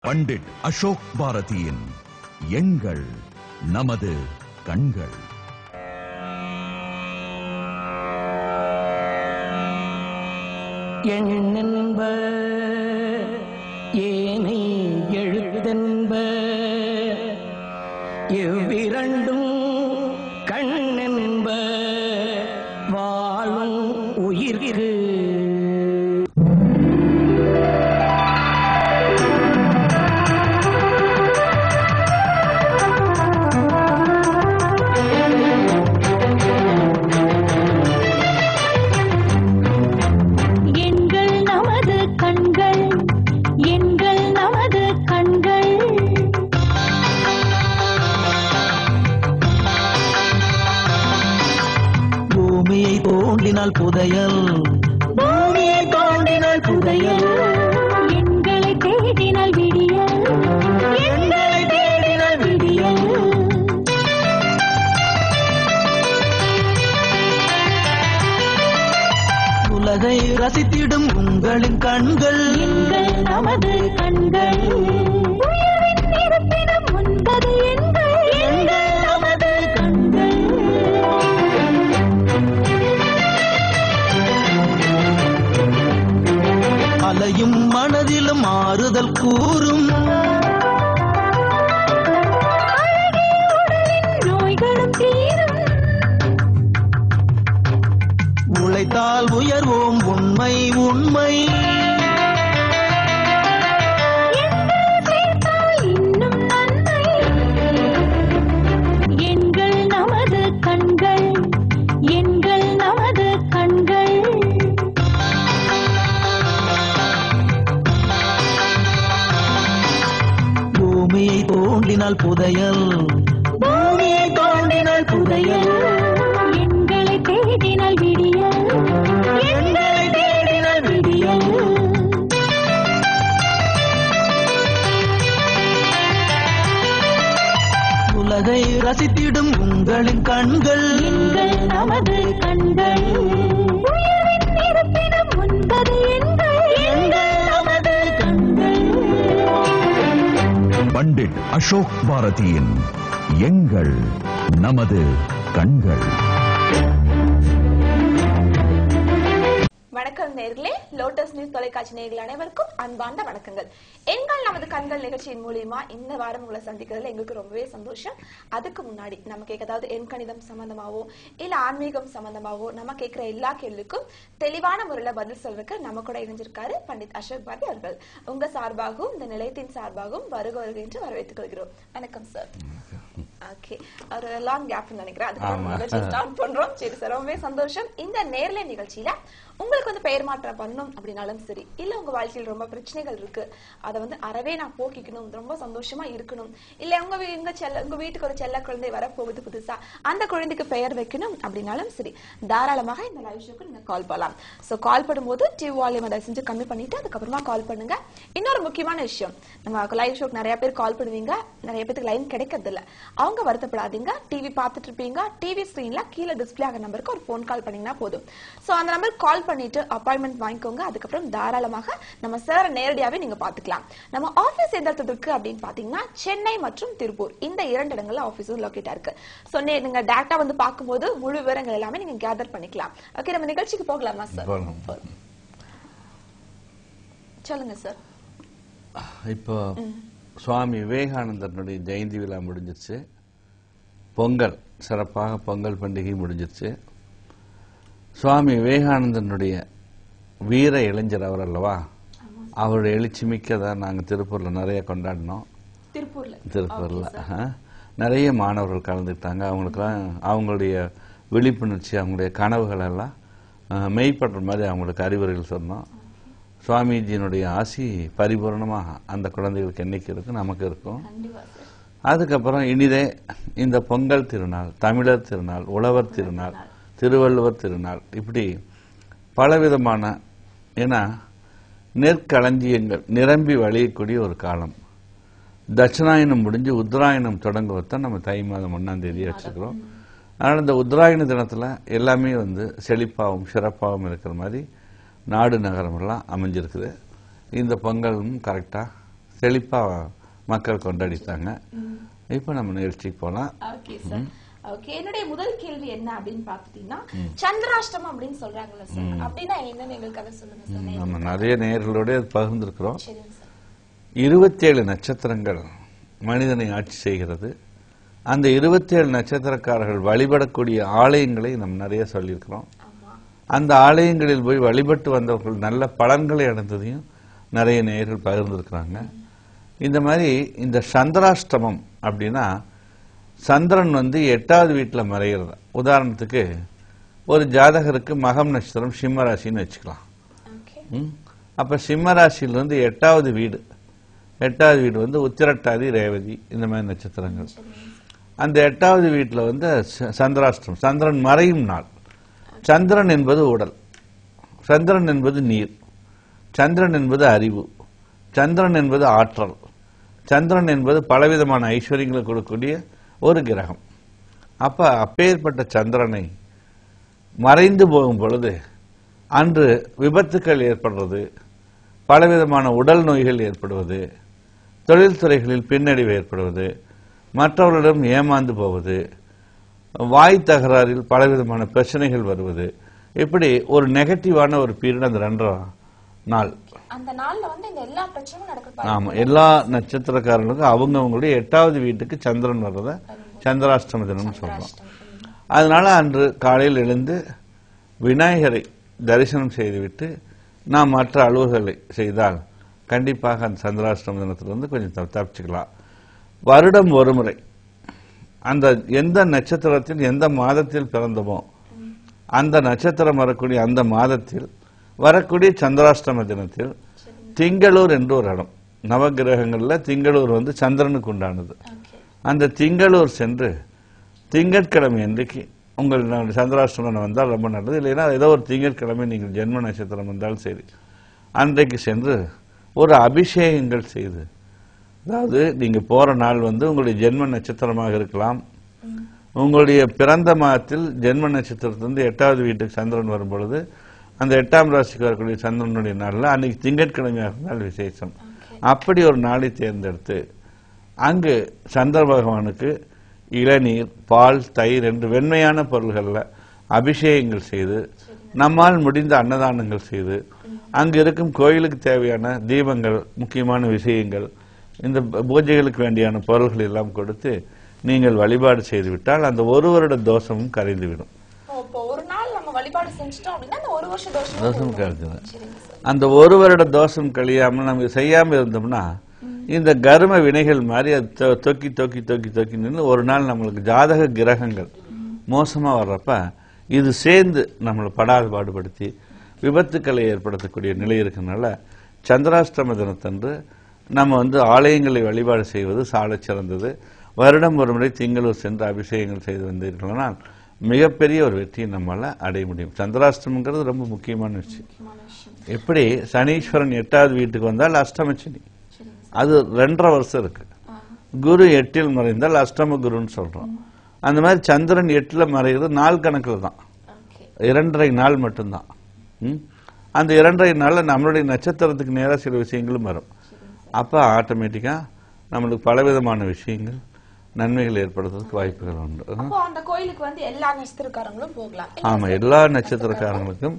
பண்டிட் அசோக் பாரதியின் எங்கள் நமது கண்கள். எண்ணென்ப ஏனை எழுத்தென்ப எவ்விரண்டும் கண்ணென்ப வாழும் உயிர்க்கு புதையல் பூமியை தோண்டினால் புதையல் எங்களை தேடினால் விடியல் எங்களை தேடினால் விடியல் உலகை ரசித்திடும் உங்களின் கண்கள் எங்கள் நமது கண்கள் உயிரின் இருப்பிடம் உண்பது எங்கள் நமது கண்கள் அலையும் மனதிலும் ஆறுதல் கூறும் நோய்களும் தீரும் உழைத்தால் உயர்வோம் உண்மை உண்மை இன்னும் நன்மை எங்கள் நமது கண்கள் எங்கள் நமது கண்கள் பூமியை தோண்டினால் புதையல் பூமியை தோண்டினால் புதையல் எங்களை தேடினால் விடியல் எங்களை தேடினால் விடியல் உலகை ரசித்திடும் உங்களின் கண்கள் எங்கள் நமது கண்கள் உயிரின் இருப்பிடம் உண்பது எங்கள் நமது கண்கள். பண்டிட் அசோக் பாரதியின் எங்கள் நமது கண்கள். வணக்கம் நேர்களே, லோட்டஸ் நியூஸ் தொலைக்காட்சி நேயர்கள் அனைவருக்கும் அன்பார்ந்த வணக்கங்கள். எங்கள் நமது கண்கள் நிகழ்ச்சியின் மூலியமா இந்த வாரம் உங்களை சந்திக்கிறதுல எங்களுக்கு ரொம்பவே சந்தோஷம். அதுக்கு முன்னாடி நம்ம கேட்க, அதாவது எண் கணிதம் சம்பந்தமாவோ இல்ல ஆன்மீகம் சம்பந்தமாவோ நம்ம கேட்கிற எல்லா கேள்விக்கும் தெளிவான முறையில பதில் சொல்றதுக்கு நம்ம கூட இணைஞ்சிருக்காரு பண்டிட் அசோக் பாரதி அவர்கள். உங்க சார்பாகவும் இந்த நிலையத்தின் சார்பாகவும் வருக வருக என்று வரவேற்றுக் கொள்கிறோம். வணக்கம் சார். ஓகே, ஒரு லாங் கேப் நினைக்கிறேன், அதுக்கு ஸ்டார்ட் பண்றோம். சரி சார், ரொம்பவே சந்தோஷம். இந்த நேர்ல நிகழ்ச்சியில உங்களுக்கு வந்து பெயர் மாற்றம் பண்ணணும் அப்படின்னாலும் சரி, இல்ல உங்க வாழ்க்கையில் ரொம்ப பிரச்சனைகள் இருக்கு, அதை வந்து அறவே நான் போக்கிக்கணும், ரொம்ப சந்தோஷமா இருக்கணும், இல்ல உங்க வீட்டுக்கு ஒரு செல்ல குழந்தை வரப்போகுது புதுசா, அந்த குழந்தைக்கு பெயர் வைக்கணும் அப்படின்னாலும் சரி, தாராளமாக இந்த லைவ் ஷோக்கு நீங்க கால் பண்ணலாம். சோ கால் பண்ணும்போது டிவி வால்யூம் அதை செஞ்சு கம்மி பண்ணிட்டு அதுக்கப்புறமா கால் பண்ணுங்க. இன்னொரு முக்கியமான விஷயம், நம்ம லைவ் ஷோக்கு நிறைய பேர் கால் பண்ணுவீங்க, நிறைய பேருக்கு லைன் கிடைக்கிறது இல்ல, அவங்க வருத்தப்படாதீங்க. டிவி பார்த்துட்டு இருப்பீங்க, டிவி ஸ்கிரீன்ல கீழே டிஸ்பிளே ஆகிற நம்பருக்கு ஒரு போன் கால் பண்ணீங்கன்னா போதும். சோ அந்த நம்பர் கால் பண்ணிட்டு அப்பாயின்மெண்ட் வாங்கிக்கோங்க. அதுக்கப்புறம் தாராளமாக நம்ம சார் நேரடியாவே நீங்க பாத்துக்கலாம். நம்ம ஆபீஸ் எந்த இடத்துல இருக்கு அப்படின்னு பாத்தீங்கன்னா சென்னை மற்றும் திருப்பூர், இந்த 2 இடங்கள்ல ஆபீஸ் லொகேட் இருக்கு. சோ நீங்க டைரக்டா வந்து பாக்கும்போது முழு விவரங்கள் எல்லாமே நீங்க கேதர் பண்ணிக்கலாம். ஓகே, நம்ம நிகழ்ச்சிக்கு போகலாமா சார்? சொல்லுங்க சார். இப்போ சுவாமி விவேகானந்தருடைய ஜெயந்தி விழா முடிஞ்சிருச்சு. பொங்கல், சிறப்பாக பொங்கல் பண்டிகை முடிஞ்சிருச்சு. சுவாமி விவேகானந்தனுடைய வீர இளைஞர் அவர் அல்லவா, அவருடைய எழுச்சி மிக்கதை நாங்கள் திருப்பூர்ல நிறைய கொண்டாடினோம். திருப்பூர்ல நிறைய மாணவர்கள் கலந்துக்கிட்டாங்க. அவங்களுக்குலாம் அவங்களுடைய விழிப்புணர்ச்சி, அவங்களுடைய கனவுகள் எல்லாம் மெய்ப்படுற மாதிரி அவங்களுக்கு அறிவுரைகள் சொன்னோம். சுவாமிஜியினுடைய ஆசி பரிபூர்ணமாக அந்த குழந்தைகளுக்கு என்னைக்கு இருக்கும், நமக்கு இருக்கும். அதுக்கப்புறம் இனிதே இந்த பொங்கல் திருநாள், தமிழர் திருநாள், உழவர் திருநாள், திருவள்ளுவர் திருநாள், இப்படி பலவிதமான, ஏன்னா நெற்களஞ்சியங்கள் நிரம்பி வழியக்கூடிய ஒரு காலம். தட்சிணாயனம் முடிஞ்சு உத்தராயணம் தொடங்குவதான் நம்ம தை மாதம் 1ஆம் தேதி வச்சுக்கிறோம். அதனால இந்த உத்தராயண தினத்துல எல்லாமே வந்து செழிப்பாகவும் சிறப்பாகவும் இருக்கிற மாதிரி நாடு நகரம் எல்லாம் அமைஞ்சிருக்குது. இந்த பொங்கலும் கரெக்டா செழிப்பா மக்கள் கொண்டாடித்தாங்க. இப்ப நம்ம நிகழ்ச்சிக்கு போலாம். ஓகே, என்னுடைய முதல் கேள்வி என்ன அப்படின்னு பாத்துட்டீங்கன்னா, சந்திராஷ்டமம் அப்படின்னு சொல்றாங்கல்ல சார், அப்படின்னா என்னன்னு எங்களுக்காக சொல்லுங்க சார். நம்ம நிறைய நேயர்களோட பகிர்ந்திருக்கிறோம். 27 நட்சத்திரங்கள் மனிதனை ஆட்சி செய்கிறது. அந்த 27 நட்சத்திரக்காரர்கள் வழிபடக்கூடிய ஆலயங்களை நம்ம நிறைய சொல்லியிருக்கிறோம். அந்த ஆலயங்களில் போய் வழிபட்டு வந்தவர்கள் நல்ல பலன்களை அடைந்ததையும் நிறைய நேயர்கள் பகிர்ந்திருக்கிறாங்க. இந்த மாதிரி இந்த சந்திராஷ்டமம் அப்படின்னா சந்திரன் 8வது வீட்டில் மறைகிறது. உதாரணத்துக்கு ஒரு ஜாதகருக்கு மகம் நட்சத்திரம் சிம்ம ராசின்னு வச்சுக்கலாம். அப்ப சிம்ம ராசியிலிருந்து 8வது வீடு, 8வது வீடு உத்திரட்டாதி, ரேவதி, இந்த மாதிரி நட்சத்திரங்கள். அந்த 8வது வீட்டில் சந்திராஷ்டமம், சந்திரன் மறையும் நாள். சந்திரன் என்பது உடல், சந்திரன் என்பது நீர், சந்திரன் என்பது அறிவு, சந்திரன் என்பது ஆற்றல், சந்திரன் என்பது பலவிதமான ஐஸ்வர்யங்களை கொடுக்கக்கூடிய ஒரு கிரகம். அப்பேற்பட்ட சந்திரனை மறைந்து போகும் பொழுது அன்று விபத்துக்கள் ஏற்படுறது, பலவிதமான உடல் நோய்கள் ஏற்படுவது, தொழில்துறைகளில் பின்னடைவு ஏற்படுவது, மற்றவர்களிடம் ஏமாந்து போவது, வாய் தகராறில் பலவிதமான பிரச்சனைகள் வருவது, இப்படி ஒரு நெகட்டிவான ஒரு பீரியட் அந்த 2 நாள். அந்த நாள்ல இந்த எல்லா பிரச்சனையும் நடக்குது. ஆமா, எல்லா நட்சத்திரக்காரர்களுக்கும் அவங்களுடைய 8வது வீட்டுக்கு சந்திரன் வர்றத சந்திராஷ்டம தினம் சொல்றோம். அதனால அன்று காலையில் எழுந்து விநாயகரை தரிசனம் செய்துவிட்டு நாம் மற்ற அலுவல்களை செய்தால் கண்டிப்பாக அந்த சந்திராஷ்டம தினத்திலிருந்து கொஞ்சம் தப்பிச்சுக்கலாம். வருடம் ஒரு முறை அந்த எந்த நட்சத்திரத்தில் எந்த மாதத்தில் பிறந்தமோ அந்த நட்சத்திரம் வரக்கூடிய அந்த மாதத்தில் வரக்கூடிய சந்திராஷ்டம தினத்தில் திங்களூர் என்று ஒரு இடம், நவகிரகங்கள்ல திங்களூர் சந்திரனுக்கு உண்டானது. அந்த திங்களூர் சென்று திங்கட்கிழமை அன்றைக்கு உங்கள் சந்திராஷ்டமம் வந்தால் ரொம்ப நல்லது. இல்லைன்னா ஏதோ ஒரு திங்கட்கிழமை நீங்கள் ஜென்ம நட்சத்திரம் வந்தாலும் சரி, அன்றைக்கு சென்று ஒரு அபிஷேகங்கள் செய்து, அதாவது நீங்க போற நாள் உங்களுடைய ஜென்ம நட்சத்திரமாக இருக்கலாம். உங்களுடைய பிறந்த மாதத்தில் ஜென்ம நட்சத்திரத்திலிருந்து 8வது வீட்டுக்கு சந்திரன் வரும் பொழுது அந்த 8ஆம் ராசிக்கு வரக்கூடிய சந்திரனுடைய நாளில் அன்னைக்கு திங்கட்கிழமையாக இருந்தால் விசேஷம். அப்படி ஒரு நாளை தேர்ந்தெடுத்து அங்கு சந்திர பகவானுக்கு இளநீர், பால், தயிர் என்று வெண்மையான பொருள்களில் அபிஷேகங்கள் செய்து, நம்மால் முடிந்த அன்னதானங்கள் செய்து, அங்கு இருக்கும் கோயிலுக்கு தேவையான தீபங்கள், முக்கியமான விஷயங்கள், இந்த பூஜைகளுக்கு வேண்டியான பொருள்கள் எல்லாம் கொடுத்து நீங்கள் வழிபாடு செய்துவிட்டால் அந்த ஒரு வருட தோஷமும் கரைந்துவிடும். தோஷம் கழிஞ்சது. அந்த ஒரு வருட தோஷம் கழியாமல் நம்ம செய்யாம இருந்தோம்னா இந்த கர்ம வினைகள் மாதிரி அது தொக்கி தொக்கி தொக்கி தொக்கி நின்று ஒரு நாள் நம்மளுக்கு ஜாதக கிரகங்கள் மோசமா வர்றப்ப இது சேர்ந்து நம்மளை படாது பாடுபடுத்தி விபத்துக்களை ஏற்படுத்தக்கூடிய நிலை இருக்கிறதுனால சந்திராஷ்டம தினத்தன்று நம்ம ஆலயங்களை வழிபாடு செய்வது சால சிறந்தது. வருடம் ஒரு முறை திங்களூர் சென்று அபிஷேகங்கள் செய்து வந்தீர்களால் மிகப்பெரிய ஒரு வெற்றியை நம்மளால அடைய முடியும். சந்திராஷ்டமங்கிறது ரொம்ப முக்கியமான விஷயம். எப்படி சனீஸ்வரன் 8வது வீட்டுக்கு வந்தால் அஷ்டமச்சனி, அது 2.5 வருஷம் இருக்கு. குரு 8ல் மறைந்தால் அஷ்டம குருன்னு சொல்றோம். அந்த மாதிரி சந்திரன் 8ல் மறைகிறது நாள் கணக்குல தான், 2.5 நாள் மட்டும்தான். அந்த 2.5 நாள்ல நம்மளுடைய நட்சத்திரத்துக்கு நேராக சில விஷயங்களும் வரும். அப்ப ஆட்டோமேட்டிக்கா நம்மளுக்கு பலவிதமான விஷயங்கள் நன்மைகள் ஏற்படுறதுக்கு வாய்ப்புகள் உண்டு. அந்த கோயிலுக்கு எல்லா நட்சத்திரக்காரங்களும் போகலாம். ஆமா, எல்லா நட்சத்திரக்காரங்களுக்கும்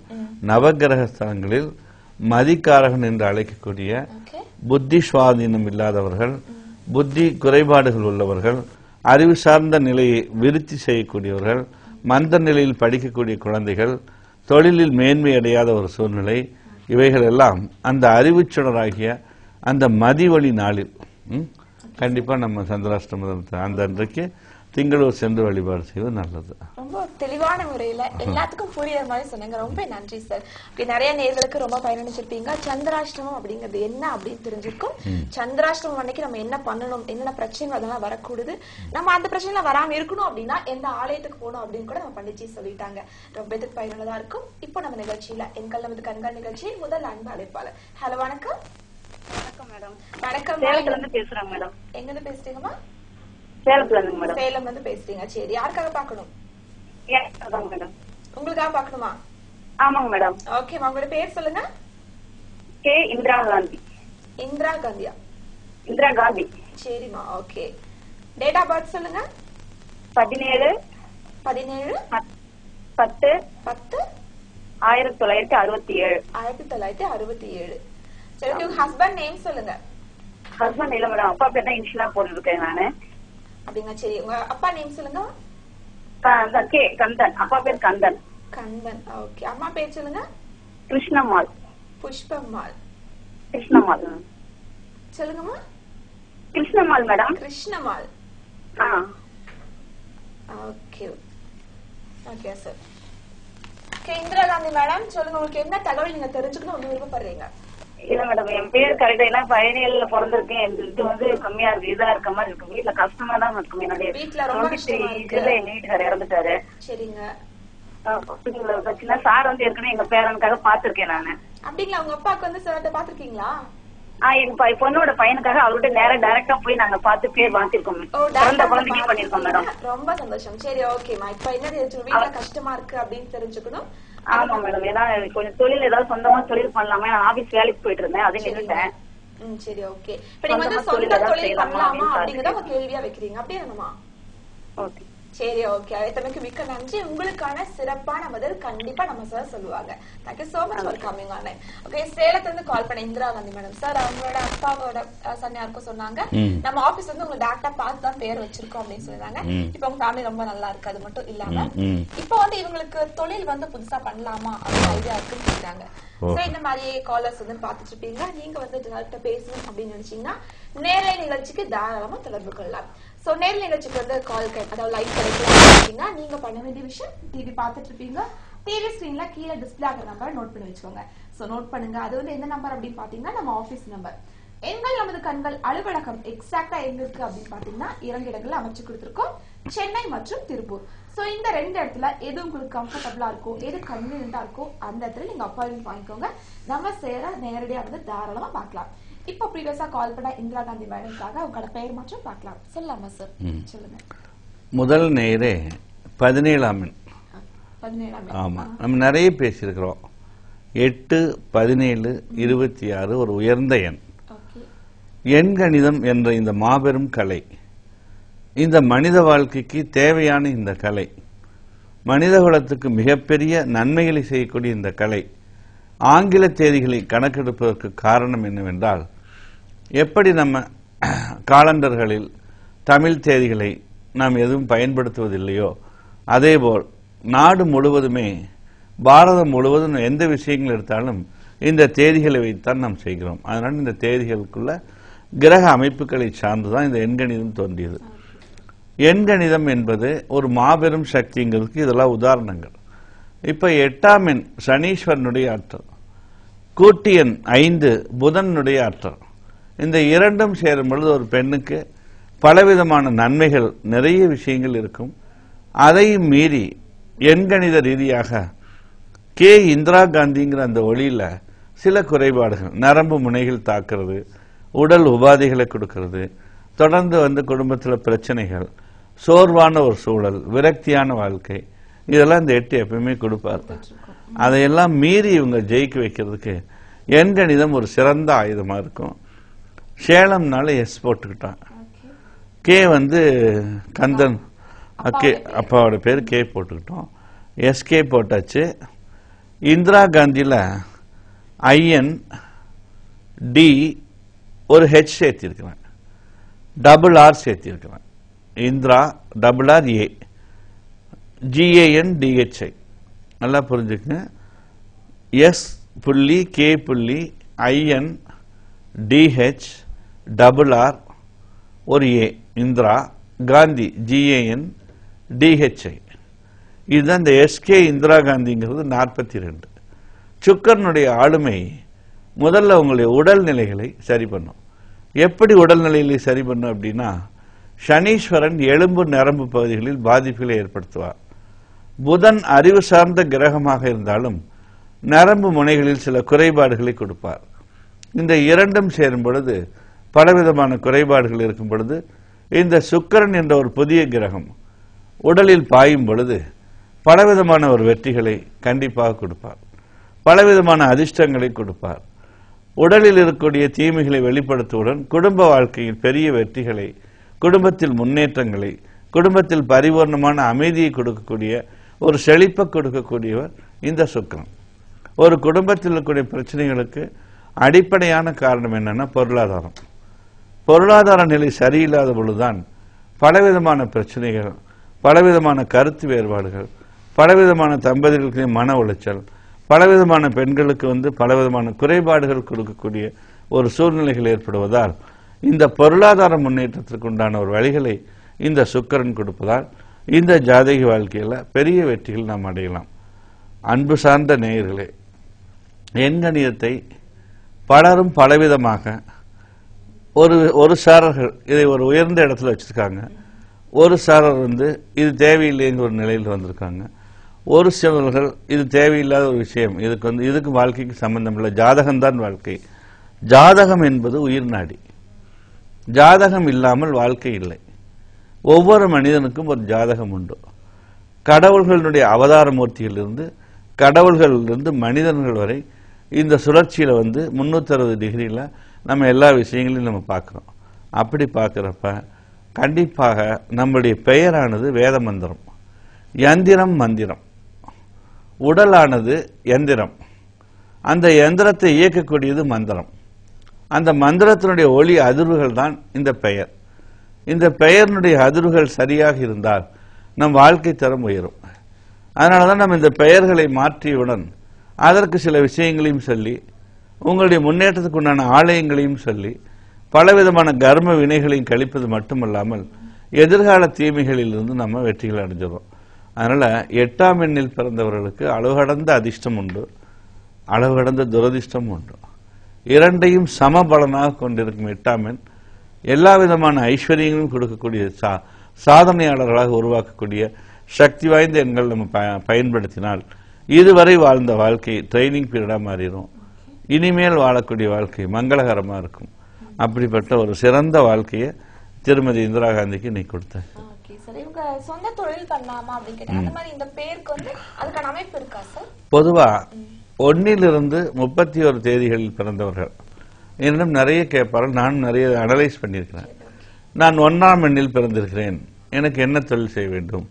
நவகிரக ஸ்தலங்களில் மதிக்காரகன் என்று அழைக்கக்கூடிய புத்தி சுவாதீனம் இல்லாதவர்கள், புத்தி குறைபாடுகள் உள்ளவர்கள், அறிவு சார்ந்த நிலையை விருத்தி செய்யக்கூடியவர்கள், மந்த நிலையில் படிக்கக்கூடிய குழந்தைகள், தொழிலில் மேன்மை அடையாத ஒரு சூழ்நிலை, இவைகள் எல்லாம் அந்த அறிவுச்சுடராகிய அந்த மதிவழி நாளில் கண்டிப்பா நம்ம சந்திராஷ்டமத்தை அந்த அன்றைக்கு திங்களூர் சென்று வழிபாடு செய்வது நல்லது. ரொம்ப தெளிவான முறையில எல்லாத்துக்கும் புரியுற மாதிரி சொன்னாங்க. ரொம்ப நன்றி சார். நிறைய நேர்களுக்கு ரொம்ப பயனளிச்சிருப்பீங்க. சந்திராஷ்டமம் அப்படிங்கிறது என்ன அப்படின்னு தெரிஞ்சிருக்கும். சந்திராஷ்டமம் அன்னைக்கு நம்ம என்ன பண்ணணும், என்னென்ன பிரச்சனைகள் அதெல்லாம் வரக்கூடாது, நம்ம அந்த பிரச்சனை வராம இருக்கணும் அப்படின்னா எந்த ஆலயத்துக்கு போகணும் அப்படின்னு கூட நம்ம பண்டிச்சி சொல்லிட்டாங்க. ரொம்ப இதுக்கு பயனுள்ளதா இருக்கும். இப்போ நம்ம நிகழ்ச்சியில எங்கள் நமது கண்காணி நிகழ்ச்சியில் முதல் அன்பு அழைப்பாளர். ஹலோ, வணக்கம். வணக்கம் மேடம். வணக்கம். சேலத்துல இருந்து பேசுறேன் மேடம். எங்க இருந்து பேசுறீங்கம்மா? சேலத்துல இருந்து மேடம். சேலம் வந்து பேசுறீங்க. சரி, யாருக்காக பாக்கணும்? மேடம். உங்களுக்காக பாக்கணுமா? ஆமாங்க மேடம். ஓகே, உங்களோட பேர் சொல்லுங்க. கே இந்திரா காந்தி. இந்திரா காந்தியா? இந்திரா காந்தி. சரிம்மா, ஓகே. டேட் ஆஃப் பர்த் சொல்லுங்க. 17 17 10 10 1967. 1967. சரி, உங்க ஹஸ்பண்ட் நேம் சொல்லுங்க. ஹஸ்பண்ட் இல்ல மேடம், அப்பா பேர் தான் இனிஷியலா போட்டுருக்கேன் நானு. அப்படிங்க. சரி, உங்க அப்பா நேம் சொல்லுங்க. கந்தன். அப்பா பேர் கந்தன். கந்தன், ஓகே. அம்மா பேர் சொல்லுங்க. கிருஷ்ணம்மாள். புஷ்பம்மாள். கிருஷ்ணம்மாள் சொல்லுங்கம்மா. Krishnammal madam. Krishnammal, okay. Okay sir. Okay, Indira Gandhi madam சொல்லுங்க, உங்களுக்கு என்ன தகவல் நீங்க தெரிஞ்சுக்கணும் விருப்பப்படுறீங்க? இல்ல மேடம், என் பேர் கரெக்டா எல்லாம் பயணியல்ல பிறந்திருக்கேன். இது வந்து கம்மியா இருக்கு, இதா இருக்க மாதிரி இருக்கு. வீட்டுல கஷ்டமா தான் இருக்கும். என்னுடைய வீட்டுல ரொம்ப கஷ்டமா இருக்கு. எங்க வீட்டுக்காரர் இறந்துட்டாரு. சரிங்க. சார் வந்து ஏற்கனவே எங்க பேரனுக்காக பாத்திருக்கேன் நானு. அப்படிங்களா? உங்க அப்பாவுக்கு வந்து சார்ட்ட பாத்திருக்கீங்களா? எங்க பொண்ணோட பையனுக்காக அவர்கிட்ட டைரக்டா போய் நாங்க பார்த்து பேர் வாங்கிருக்கோம். குழந்தைக்கு பண்ணிருக்கோம் மேடம். ரொம்ப சந்தோஷம். சரி, ஓகேமா. இப்ப என்ன வீட்டுல கஷ்டமா இருக்கு அப்படின்னு தெரிஞ்சுக்கணும். ஆமா மேடம், ஏன்னா கொஞ்சம் தொழில் ஏதாவது சொந்தமா தொழில் பண்ணலாமே. நான் ஆபீஸ் வேலைக்கு போயிட்டு இருந்தேன், அது நின்னுட்டேன். சரி, ஓகே. இப்ப நீங்க வந்து சொந்த தொழில் பண்ணலாமா அப்படிங்கறத ஒரு கேள்வியா வைக்கிறீங்க, அப்படியே என்னமா? ஓகே, சரி, ஓகே. அழைத்தமைக்கு மிக்க நன்றி. உங்களுக்கான சிறப்பான பதில் கண்டிப்பா நம்ம சார் சொல்லுவாங்க. Thank you so much for coming online. Okay, சேலத்துல இருந்து கால் பண்ண இந்திரா காந்தி மேடம். சார், அவங்களோட அப்பாவோட சன் யாருக்கும் சொன்னாங்க, நம்ம ஆபீஸ் வந்து உங்க டாக்டா பார்த்து தான் பேர் வச்சிருக்கோம் அப்படின்னு சொல்லிருந்தாங்க. இப்ப உங்க ஃபேமிலி ரொம்ப நல்லா இருக்கு. அது மட்டும் இல்லாம இப்ப வந்து இவங்களுக்கு தொழில் வந்து புதுசா பண்ணலாமா அப்படின்னு ஐடியா இருக்குன்னு சொல்றாங்க. சார், இந்த மாதிரி காலர்ஸ் வந்து பாத்துட்டு இருப்பீங்க. நீங்க வந்து டாக்டர் பேசணும் அப்படின்னு நினைச்சீங்கன்னா நேரலை நிகழ்ச்சிக்கு தாராளமா தொடர்பு கொள்ளலாம். சோ நேரலை நிகழ்ச்சிக்கு வந்து கால் அதாவது லைவ் கிடைக்கலாம். நீங்க பண்ண வேண்டிய விஷயம், டிவி பாத்துட்டு இருப்பீங்க, டிவி ஸ்கிரீன்ல கீழே டிஸ்பிளே ஆகிற நம்பர் நோட் பண்ணி வச்சுக்கோங்க. சோ நோட் பண்ணுங்க. அது வந்து எந்த நம்பர் அப்படின்னு பாத்தீங்கன்னா நம்ம ஆபீஸ் நம்பர். எங்கள் நமது கண்கள் அலுவலகம் எக்ஸாக்டா எங்க இருக்கு அப்படின்னு பாத்தீங்கன்னா 2 இடங்கள்ல அமைச்சு கொடுத்திருக்கோம், சென்னை மற்றும் திருப்பூர். சோ இந்த 2 இடத்துல எது உங்களுக்கு கம்ஃபர்டபுளா இருக்கோ, எது கன்வீனியன்டா இருக்கோ அந்த இடத்துல நீங்க அப்பாயின்மெண்ட் வாங்கிக்கோங்க. நம்ம சேர நேரடியா வந்து தாராளமா பார்க்கலாம். இப்போ ப்ரீவியஸா கால் பண்ண இந்திரா காந்தி மேடம்காக உங்களோட பெயர் மாற்றம் பார்க்கலாம். சொல்லலாமா சார்? சொல்லுங்க. முதல் நேரே 17ஆம் எண். 17ஆம் எண். ஆமா, நம்ம நிறைய பேசியிருக்கிறோம். 8, 17, 26 ஒரு உயர்ந்த எண். எண்கணிதம் என்ற இந்த மாபெரும் கலை, இந்த மனித வாழ்க்கைக்கு தேவையான இந்த கலை, மனிதகுலத்துக்கு மிகப்பெரிய நன்மைகளை செய்யக்கூடிய இந்த கலை ஆங்கில தேதிகளை கணக்கெடுப்பதற்கு காரணம் என்னவென்றால், எப்படி நம்ம காலண்டர்களில் தமிழ் தேதிகளை நாம் எதுவும் பயன்படுத்துவதில்லையோ அதேபோல் நாடு முழுவதுமே, பாரதம் முழுவதும் எந்த விஷயங்கள் எடுத்தாலும் இந்த தேதிகளை வைத்தான் நாம் செய்கிறோம். அதனால் இந்த தேதிகளுக்குள்ள கிரக அமைப்புகளை சார்ந்துதான் இந்த எண்கணிதம் தோன்றியது. எண்கணிதம் என்பது ஒரு மாபெரும் சக்திங்கிறதுக்கு இதெல்லாம் உதாரணங்கள். இப்ப 8ஆம் எண் சனீஸ்வரனுடைய ஆற்றல், கூட்டு எண் 5 புதனுடைய ஆற்றல், இந்த இரண்டும் சேரும் பொழுது ஒரு பெண்ணுக்கு பலவிதமான நன்மைகள், நிறைய விஷயங்கள் இருக்கும். அதையும் மீறி எண்கணித ரீதியாக இந்திரா காந்திங்கிற அந்த ஒளியில சில குறைபாடுகள், நரம்பு முனைகள் தாக்குறது, உடல் உபாதைகளை கொடுக்கிறது, தொடர்ந்து வந்து குடும்பத்தில் பிரச்சனைகள், சோர்வான ஒரு சூழல், விரக்தியான வாழ்க்கை, இதெல்லாம் இந்த 8 எப்பயுமே கொடுப்பார். அதையெல்லாம் மீறி இவங்க ஜெயிக்க வைக்கிறதுக்கு எண்கணிதம் ஒரு சிறந்த ஆயுதமா இருக்கும். சேலம்னால எஸ் போட்டுக்கிட்டான். கே வந்து கந்தன், அப்பாவோட பேர் கே போட்டுக்கிட்டோம். எஸ்கே போட்டாச்சு. இந்திரா காந்தியில ஐஎன் டி ஒரு ஹெச் சேர்த்திருக்கிறேன், டபுள் ஆர் சேர்த்திருக்கிறேன். Indira double R A, G A N D H I. நல்லா புரிஞ்சுக்குங்க. எஸ் புள்ளி கே புள்ளி ஐஎன் டிஹெச் டபுள் ஆர் ஒரு ஏ, இந்திரா காந்தி ஜிஏஎன் டிஹெச்ஐ. இதுதான் இந்த எஸ்கே இந்திரா காந்திங்கிறது 42. சுக்கரனுடைய ஆளுமை முதல்ல உங்களுடைய உடல்நிலைகளை சரி பண்ணும். எப்படி உடல்நிலைகளை சரி பண்ணும் அப்படின்னா, சனீஸ்வரன் எலும்பு நரம்பு பகுதிகளில் பாதிப்புகளை ஏற்படுத்துவார். புதன் அறிவு சார்ந்த கிரகமாக இருந்தாலும் நரம்பு முனைகளில் சில குறைபாடுகளை கொடுப்பார். இந்த இரண்டும் சேரும் பொழுது பலவிதமான குறைபாடுகள் இருக்கும் பொழுது இந்த சுக்கிரன் என்ற ஒரு புதிய கிரகம் உடலில் பாயும் பொழுது பலவிதமான ஒரு வெற்றிகளை கண்டிப்பாக கொடுப்பார், பலவிதமான அதிர்ஷ்டங்களை கொடுப்பார். உடலில் இருக்கக்கூடிய தீமைகளை வெளிப்படுத்துவதுடன் குடும்ப வாழ்க்கையில் பெரிய வெற்றிகளை, குடும்பத்தில் முன்னேற்றங்களை, குடும்பத்தில் பரிபூர்ணமான அமைதியை கொடுக்கக்கூடிய ஒரு செழிப்பை கொடுக்கக்கூடியவர் இந்த சுக்கிரன். ஒரு குடும்பத்தில் இருக்கக்கூடிய பிரச்சனைகளுக்கு அடிப்படையான காரணம் என்னன்னா பொருளாதாரம். பொருளாதார நிலை சரியில்லாத பொழுதுதான் பலவிதமான பிரச்சனைகள், பலவிதமான கருத்து வேறுபாடுகள், பலவிதமான தம்பதிகளுக்கு மன உளைச்சல், பலவிதமான பெண்களுக்கு பலவிதமான குறைபாடுகள் கொடுக்கக்கூடிய ஒரு சூழ்நிலைகள் ஏற்படுவதால் இந்த பொருளாதார முன்னேற்றத்திற்கு உண்டான ஒரு வழிகளை இந்த சுக்கிரன் கொடுப்பதால் இந்த ஜாதக வாழ்க்கையில பெரிய வெற்றிகள் நாம் அடையலாம். அன்பு சார்ந்த நேயர்களே, எண்கணிதத்தை பலரும் பலவிதமாக ஒரு சாரர்கள் இதை ஒரு உயர்ந்த இடத்துல வச்சிருக்காங்க, ஒரு சாரர் இது தேவையில்லைங்கிற ஒரு நிலையில் வந்திருக்காங்க, ஒரு சிலர்கள் இது தேவையில்லாத ஒரு விஷயம், இதுக்கு வாழ்க்கைக்கு சம்பந்தம் இல்லை, ஜாதகம்தான் வாழ்க்கை. ஜாதகம் என்பது உயிர் நாடி. ஜாதகம் இல்லாமல் வாழ்க்கை இல்லை. ஒவ்வொரு மனிதனுக்கும் ஒரு ஜாதகம் உண்டு. கடவுள்களுடைய அவதார மூர்த்தியிலிருந்து கடவுள்களிலிருந்து மனிதர்கள் வரை இந்த சுழற்சியில 360 டிகிரியில நம்ம எல்லா விஷயங்களையும் நம்ம பார்க்கிறோம். அப்படி பார்க்கிறப்ப கண்டிப்பாக நம்முடைய பெயரானது வேத மந்திரம், யந்திரம் மந்திரம், உடலானது யந்திரம், அந்த யந்திரத்தை இயக்கக்கூடியது மந்திரம். அந்த மந்திரத்தினுடைய ஒளி அதிர்வுகள் தான் இந்த பெயர். இந்த பெயரினுடைய அதிர்வுகள் சரியாக இருந்தால் நம் வாழ்க்கை தரம் உயரும். அதனாலதான் நம்ம இந்த பெயர்களை மாற்றியவுடன் அதற்கு சில விஷயங்களையும் சொல்லி, உங்களுடைய முன்னேற்றத்துக்கு உண்டான ஆலயங்களையும் சொல்லி, பலவிதமான கர்ம வினைகளையும் கழிப்பது மட்டுமல்லாமல் எதிர்கால தீமைகளில் இருந்து நம்ம வெற்றிகள் அடைஞ்சிடும். அதனால 8ஆம் எண்ணில் பிறந்தவர்களுக்கு அளவு கடந்த அதிர்ஷ்டம் உண்டு, அளவு கடந்த துரதிர்ஷ்டம் உண்டு. இரண்டையும் சமபலனாக கொண்டிருக்கும் 8ஆம் எண் எல்லா விதமான ஐஸ்வர்யங்களும் கொடுக்கக்கூடிய சாதனையாளர்களாக உருவாக்கக்கூடிய சக்தி வாய்ந்த எண்கள் நம்ம பயன்படுத்தினால் இதுவரை வாழ்ந்த வாழ்க்கை ட்ரைனிங் பீரியடா மாறிடும். இனிமேல் வாழக்கூடிய வாழ்க்கை மங்களகரமா இருக்கும். அப்படிப்பட்ட ஒரு சிறந்த வாழ்க்கையை திருமதி இந்திரா காந்திக்கு நீ கொடுத்த. சொந்த தொழில் பண்ணலாமா அப்படின்னு கேட்டா அந்த மாதிரி இந்த பேருக்கு அதுக்கான அமைப்பு இருக்கா சார்? பொதுவா 1 to 31 தேதிகளில் பிறந்தவர்கள் என்னிடம் நிறைய கேட்பார்கள். நான் நிறைய அனலைஸ் பண்ணியிருக்கிறேன். நான் 1ஆம் எண்ணில் பிறந்திருக்கிறேன், எனக்கு என்ன தொழில் செய்ய வேண்டும்?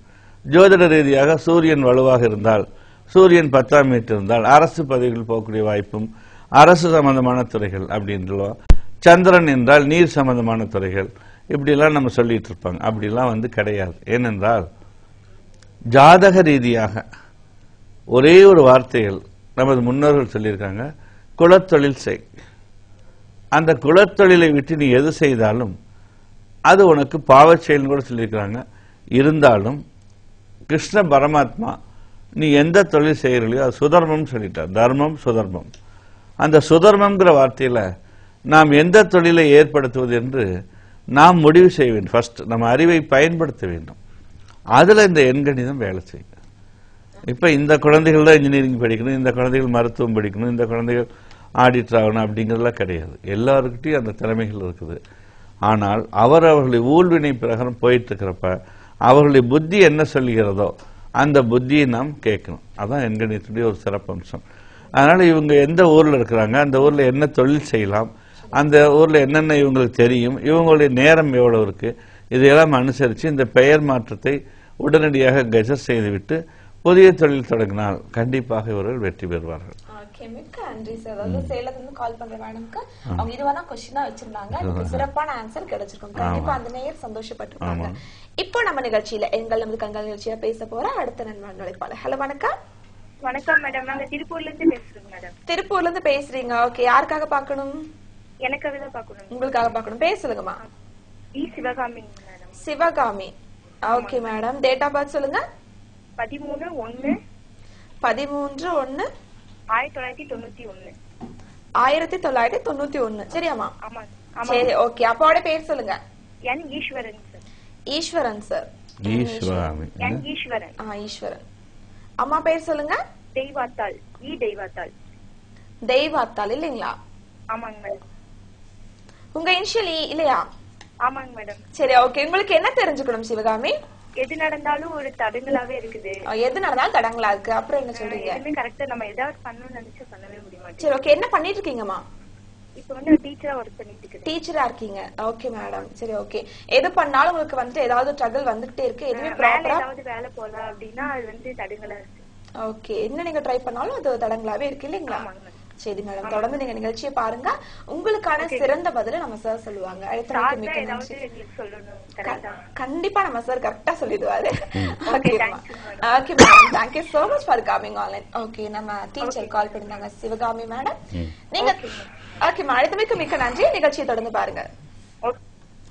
ஜோதிட ரீதியாக சூரியன் வலுவாக இருந்தால், சூரியன் 10ஆம் வீட்டில் இருந்தால் அரசு பதவிகள் போகக்கூடிய வாய்ப்பும், அரசு சம்பந்தமான துறைகள் அப்படின்றோ, சந்திரன் என்றால் நீர் சம்பந்தமான துறைகள், இப்படிலாம் நம்ம சொல்லிட்டு இருப்பாங்க. அப்படிலாம் கிடையாது. ஏனென்றால் ஜாதக ரீதியாக ஒரே ஒரு வார்த்தைகள் நமது முன்னோர்கள் சொல்லியிருக்காங்க, குலத்தொழில் செய். அந்த குலத்தொழிலை விட்டு நீ எது செய்தாலும் அது உனக்கு பாவச் செயல்னு கூட சொல்லியிருக்கிறாங்க. இருந்தாலும் கிருஷ்ண பரமாத்மா நீ எந்த தொழில் செய்யறீங்களோ அது சுதர்மம் சொல்லிட்டார். தர்மம் சுதர்மம். அந்த சுதர்மம்ங்கிற வார்த்தையில நாம் எந்த தொழிலை ஏற்படுத்துவது என்று நாம் முடிவு செய்ய வேண்டும். ஃபர்ஸ்ட் நம்ம அறிவை பயன்படுத்த வேண்டும். அதுல இந்த எண்கணிதம் வேலை செய்யும். இப்ப இந்த குழந்தைகள் தான் இன்ஜினியரிங் படிக்கணும், இந்த குழந்தைகள் மருத்துவம் படிக்கணும், இந்த குழந்தைகள் ஆடிட்டர் ஆகணும் அப்படிங்கிறதுலாம் கிடையாது. எல்லாருக்கிட்டையும் அந்த திறமைகள் இருக்குது. ஆனால் அவர்களுடைய ஊழ்வினை பிரகாரம் போயிட்டு இருக்கிறப்ப அவர்களுடைய புத்தி என்ன சொல்லுகிறதோ அந்த புத்தியை நாம் கேட்கணும். அதான் எண்கணிதத்துடைய ஒரு சிறப்பு அம்சம். அதனால இவங்க எந்த ஊர்ல இருக்கிறாங்க, அந்த ஊர்ல என்ன தொழில் செய்யலாம், அந்த ஊர்ல என்னென்ன இவங்களுக்கு தெரியும், இவங்களுடைய நேரம் எவ்வளவு இருக்கு, இதையெல்லாம் அனுசரித்து இந்த பெயர் மாற்றத்தை உடனடியாக கெஜர் செய்துவிட்டு புதிய தொழில் தொடங்கினால் கண்டிப்பாக இவர்கள் வெற்றி பெறுவார்கள். மிக்க நன்றி சார். அதாவது சேலத்துல கால் பண்ற மேடம்க்கு அவங்க 20 கொஸ்டினா வச்சிருந்தாங்க. அதுக்கு சிறப்பான ஆன்சர் கிடைச்சிருக்கும். கண்டிப்பா அந்த நேயர் சந்தோஷப்பட்டிருப்பாங்க. இப்போ நம்ம நிகழ்ச்சியில எங்கள் நமது கண்கள் நிகழ்ச்சியில பேச போற அடுத்த நண்பன் அழைப்பாளர். ஹலோ, வணக்கம். வணக்கம் மேடம், நாங்க திருப்பூர்ல இருந்து பேசுறோம் மேடம். திருப்பூர்ல இருந்து பேசுறீங்க. ஓகே, யாருக்காக பாக்கணும்? எனக்காக தான் பாக்கணும். உங்களுக்காக பாக்கணும். பேசுங்கம்மா. Sivakami madam. Sivakami. Okay madam, date of birth சொல்லுங்க. 13/1/13/1 1991. 1991. சரியாமா? சரி, ஓகே. அப்பாவோட பேர் சொல்லுங்க. என் ஈஸ்வரன் சார். ஈஸ்வரன் சார். என் ஈஸ்வரன். ஈஸ்வரன். அம்மா பேர் சொல்லுங்க. தெய்வாத்தாள். தெய்வாத்தாள். தெய்வாத்தாள் இல்லைங்களா? ஆமாங்க மேடம். உங்க இனிஷியல் இல்லையா? ஆமாங்க மேடம். சரி, ஓகே. உங்களுக்கு என்ன தெரிஞ்சுக்கணும் சிவகாமி? எது நடந்தாலும் ஒரு தடங்களாவே இருக்குது. எது நடந்தாலும் தடங்களா இருக்கு. அப்புறம் என்ன சொல்றீங்க? கரெக்டா நம்ம ஏதாவது பண்ணணும்னு நினைச்சு பண்ணவே முடிய மாட்டேங்குது. சரி, ஓகே. என்ன பண்ணிட்டு இருக்கீங்கம்மா? இப்ப வந்து டீச்சரா ஒர்க் பண்ணிட்டு இருக்கேன். டீச்சரா இருக்கீங்க. ஓகே மேடம், சரி ஓகே. எது பண்ணாலும் உங்களுக்கு வந்துட்டு ஏதாவது ட்ரபிள் வந்துகிட்டே இருக்கு, எதுவுமே ப்ராப்பரா ஏதாவது வேலை போலாம் அப்படின்னா அது வந்து தடங்கலா இருக்கு. ஓகே, என்ன நீங்க ட்ரை பண்ணாலும் அது தடங்களாவே இருக்கு இல்லைங்களா? சரி மேடம், தொடர்ந்து நீங்க நிகழ்ச்சியை பாருங்க. உங்களுக்கான சிறந்த பதில நம்ம சார் சொல்லுவாங்க. அழைத்தமைக்கு மிக்க நன்றி. கண்டிப்பா நம்ம சார் கரெக்டா சொல்லிடுவாரு. Okay madam, thank you so much for coming online. Okay, நம்ம டீச்சர் கால் பண்ணிருந்தாங்க சிவகாமி மேடம். நீங்க ஓகே, அழைத்தமைக்கு மிக்க நன்றி. நிகழ்ச்சியை தொடர்ந்து பாருங்க.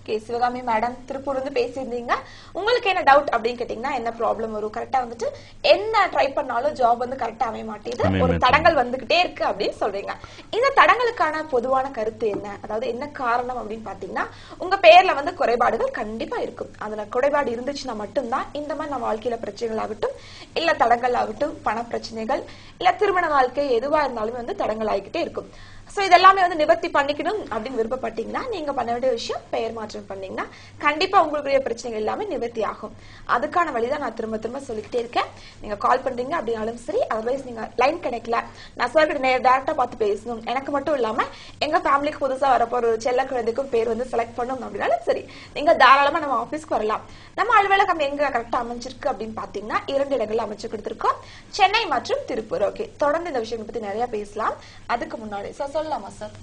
ஓகே, சிவகாமி மேடம் திருப்பூர் வந்து பேசியிருந்தீங்க. உங்களுக்கு என்ன டவுட் அப்படின்னு கேட்டீங்கன்னா என்ன ப்ராப்ளம் வரும், கரெக்டா வந்துட்டு என்ன ட்ரை பண்ணாலும் ஜாப் வந்து கரெக்டா அமைய மாட்டேது, ஒரு தடங்கள் வந்துகிட்டே இருக்கு அப்படின்னு சொல்றீங்க. இந்த தடங்களுக்கான பொதுவான கருத்து என்ன, அதாவது என்ன காரணம் அப்படின்னு பாத்தீங்கன்னா உங்க பேர்ல வந்து குறைபாடுகள் கண்டிப்பா இருக்கும். அதுல குறைபாடு இருந்துச்சுன்னா மட்டும்தான் இந்த மாதிரி நம்ம வாழ்க்கையில பிரச்சனைகள் ஆகட்டும், இல்ல தடங்கள் ஆகட்டும், பண பிரச்சனைகள், இல்ல திருமண வாழ்க்கை எதுவா இருந்தாலுமே வந்து தடங்கள் ஆகிக்கிட்டே இருக்கும். சோ இதெல்லாமே வந்து நிவர்த்தி பண்ணிக்கணும் அப்படின்னு விருப்பப்பட்டீங்கன்னா நீங்க பண்ண வேண்டிய விஷயம் பெயர் மாற்றம் பண்ணீங்கன்னா கண்டிப்பா உங்களுடைய பிரச்சனைகள் எல்லாமே நிவர்த்தி ஆகும். அதுக்கான வழிதான் நான் திரும்ப திரும்ப சொல்லிக்கிட்டே இருக்கேன். நீங்க கால் பண்றீங்க அப்படின்னாலும் சரி, அதர்வைஸ் நீங்க லைன் கிடைக்கல, நான் சார் கிட்ட டைரக்டா பார்த்து பேசணும், எனக்கு மட்டும் இல்லாம எங்க ஃபேமிலிக்கு புதுசா வரப்போ ஒரு செல்ல குழந்தைக்கும் பேர் வந்து செலக்ட் பண்ணணும் அப்படின்னாலும் சரி, நீங்க தாராளமா நம்ம ஆபீஸ்க்கு வரலாம். நம்ம அலுவலகம் எங்க கரெக்டா அமைஞ்சிருக்கு அப்படின்னு பாத்தீங்கன்னா 2 இடங்கள்ல அமைச்சு கொடுத்திருக்கோம், சென்னை மற்றும் திருப்பூர். ஓகே, தொடர்ந்து இந்த விஷயம் பத்தி நிறைய பேசலாம். அதுக்கு முன்னாடி சொல்லலாமா சார்?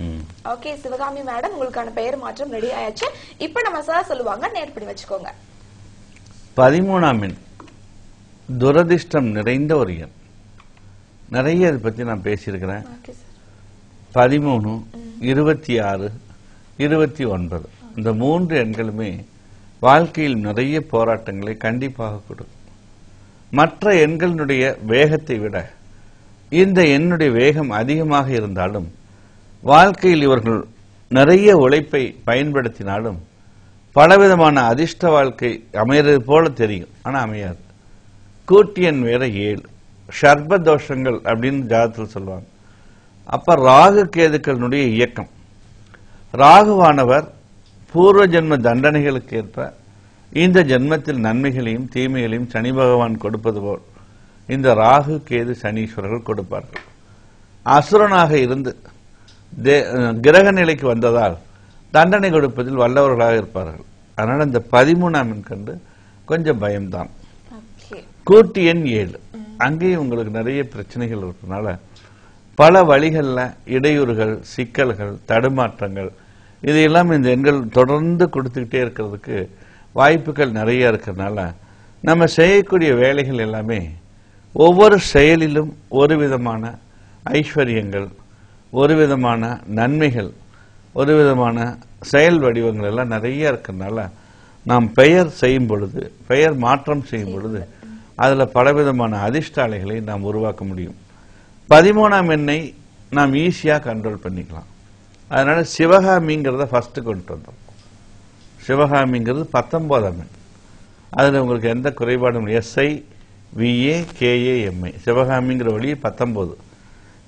ஓகே, சிவகாமி மேடம் உங்களுக்கான பெயர் மாற்றம் ரெடி ஆயாச்சு. இப்ப நம்ம சார் சொல்லுவாங்க, நேர்படி வச்சுக்கோங்க. 13ஆம் எண் துரதிர்ஷ்டம் நிறைந்த ஒரு எண். நிறைய இதை பத்தி நான் பேசியிருக்கிறேன். 13, 26, 29 இந்த 3 எண்களுமே வாழ்க்கையில் நிறைய போராட்டங்களை கண்டிப்பாக கொடுக்கும். மற்ற எண்களினுடைய வேகத்தை விட இந்த எண்ணுடைய வேகம் அதிகமாக இருந்தாலும் வாழ்க்கையில் இவர்கள் நிறைய உழைப்பை பயன்படுத்தினாலும் பலவிதமான அதிர்ஷ்ட வாழ்க்கை அமைகிறது போல தெரியும், ஆனா அமையாது. கூட்டியன் வேற 7, சர்ப தோஷங்கள் அப்படின்னு ஜாதகத்தில் சொல்லுவாங்க. அப்ப ராகு கேதுக்களுடைய இயக்கம், ராகுவானவர் பூர்வ ஜென்ம தண்டனைகளுக்கு ஏற்ப இந்த ஜென்மத்தில் நன்மைகளையும் தீமைகளையும் சனி பகவான் கொடுப்பது போல் இந்த ராகு கேது சனீஸ்வரர்கள் கொடுப்பார்கள். அசுரனாக இருந்து கிரக நிலைக்கு வந்ததால் தண்டனை கொடுப்பதில் வல்லவர்களாக இருப்பார்கள். அதனால இந்த 13ஆம் எண் கண்டு கொஞ்சம் பயம்தான். கூட்டு எண் 7, அங்கேயும் உங்களுக்கு நிறைய பிரச்சனைகள் இருக்கிறதுனால பல வழிகள்ல இடையூறுகள், சிக்கல்கள், தடுமாற்றங்கள் இதையெல்லாம் இந்த எண்கள் தொடர்ந்து கொடுத்துக்கிட்டே இருக்கிறதுக்கு வாய்ப்புகள் நிறைய இருக்கிறதுனால நம்ம செய்யக்கூடிய வேலைகள் எல்லாமே ஒவ்வொரு செயலிலும் ஒரு விதமான ஐஸ்வர்யங்கள், ஒரு விதமான நன்மைகள், ஒரு விதமான செயல் வடிவங்கள் எல்லாம் நிறைய இருக்கிறதுனால நாம் பெயர் செய்யும் பொழுது, பெயர் மாற்றம் செய்யும் பொழுது அதுல பலவிதமான அதிர்ஷ்டாலைகளை நாம் உருவாக்க முடியும். 13ஆம் எண்ணை நாம் ஈஸியா கண்ட்ரோல் பண்ணிக்கலாம். அதனால சிவகாமிங்கிறத ஃபர்ஸ்ட் கொண்டு வந்தோம். சிவகாமிங்கிறது 19ஆம் எண். அதுல உங்களுக்கு எந்த குறைபாடும் SIVAKAMI சிவகாமிங்கிற வழி 19.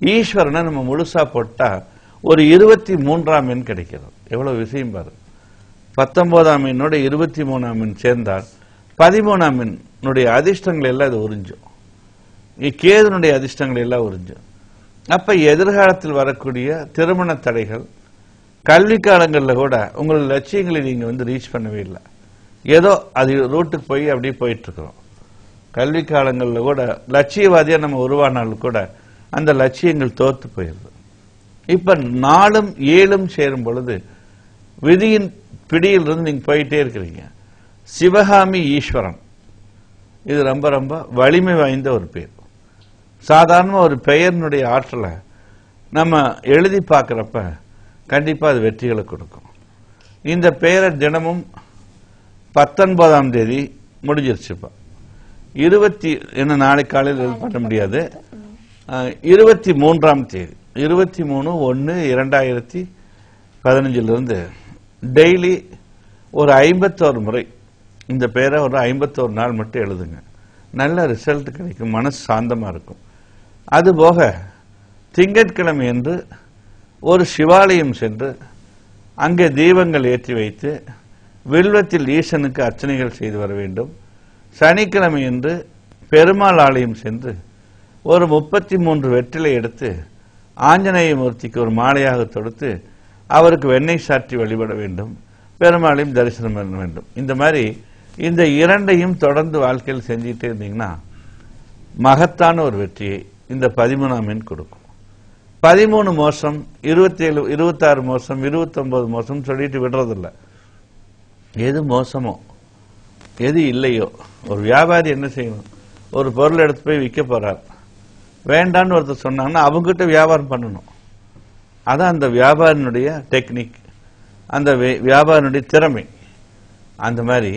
ஈஸ்வரனை நம்ம முழுசா போட்டா ஒரு 23ஆம் எண் கிடைக்கிறது. எவ்வளவு விஷயம் பாரு. 19ஆம் எண்ணோட 23ஆம் எண் சேர்ந்தால் 13ஆம் எண்ணுடைய அதிர்ஷ்டங்கள் எல்லாம் இது உறிஞ்சும். கேதுனுடைய அதிர்ஷ்டங்கள் எல்லாம் உறிஞ்சும். அப்ப எதிர்காலத்தில் வரக்கூடிய திருமண தடைகள், கல்வி காலங்களில் கூட உங்கள் லட்சியங்களை நீங்க வந்து ரீச் பண்ணவே இல்லை, ஏதோ அது ரூட்டுக்கு போய் அப்படியே போயிட்டு இருக்கிறோம். கல்வி காலங்களில் கூட லட்சியவாதியா நம்ம உருவானாலும் கூட அந்த லட்சியங்கள் தோத்து போயிருது. இப்ப 4ம் 7ம் சேரும் பொழுது விதியின் பிடியிலிருந்து நீங்க போயிட்டே இருக்கிறீங்க. சிவகாமி ஈஸ்வரன் இது ரொம்ப ரொம்ப வலிமை வாய்ந்த ஒரு பேர். சாதாரண ஒரு பெயரினுடைய ஆற்றலை நம்ம எழுதி பார்க்கிறப்ப கண்டிப்பா அது வெற்றிகளை கொடுக்கும். இந்த பெயரை தினமும் 19ஆம் தேதி முடிஞ்சிருச்சுப்பா. 20 என்ன நாளை காலையில் பண்ண முடியாது. 23ஆம் தேதி 23/1/2015 டெய்லி ஒரு 51 முறை இந்த பெயரை ஒரு 51 நாள் மட்டும் எழுதுங்க. நல்ல ரிசல்ட் கிடைக்கும், மனசு சாந்தமா இருக்கும். அதுபோக திங்கட்கிழமை என்று ஒரு சிவாலயம் சென்று அங்கே தீபங்கள் ஏற்றி வைத்து வில்வத்தில் ஈசனுக்கு அர்ச்சனைகள் செய்து வர வேண்டும். சனிக்கிழமை என்று பெருமாள் ஆலயம் சென்று ஒரு 33 வெற்றிலை எடுத்து ஆஞ்சநேய மூர்த்திக்கு ஒரு மாலையாக தொடுத்து அவருக்கு வெண்ணெய் சாற்றி வழிபட வேண்டும், பெருமாளையும் தரிசனம் பண்ண வேண்டும். இந்த மாதிரி இந்த இரண்டையும் தொடர்ந்து வாழ்க்கையில் செஞ்சுட்டே இருந்தீங்கன்னா மகத்தான ஒரு வெற்றியை இந்த 13ஆம் எண் கொடுக்கும். 13 மோசம், 27, 26 மோசம், 29 மோசம் சொல்லிட்டு விடுறதில்ல. எது மோசமோ எது இல்லையோ, ஒரு வியாபாரி என்ன செய்யணும், ஒரு பொருள் எடுத்து போய் விற்க போறார், வேண்டான்னு ஒருத்தர் சொன்னாங்கன்னா அவங்ககிட்ட வியாபாரம் பண்ணணும். அதான் அந்த வியாபாரினுடைய டெக்னிக், அந்த வியாபாரினுடைய திறமை. அந்த மாதிரி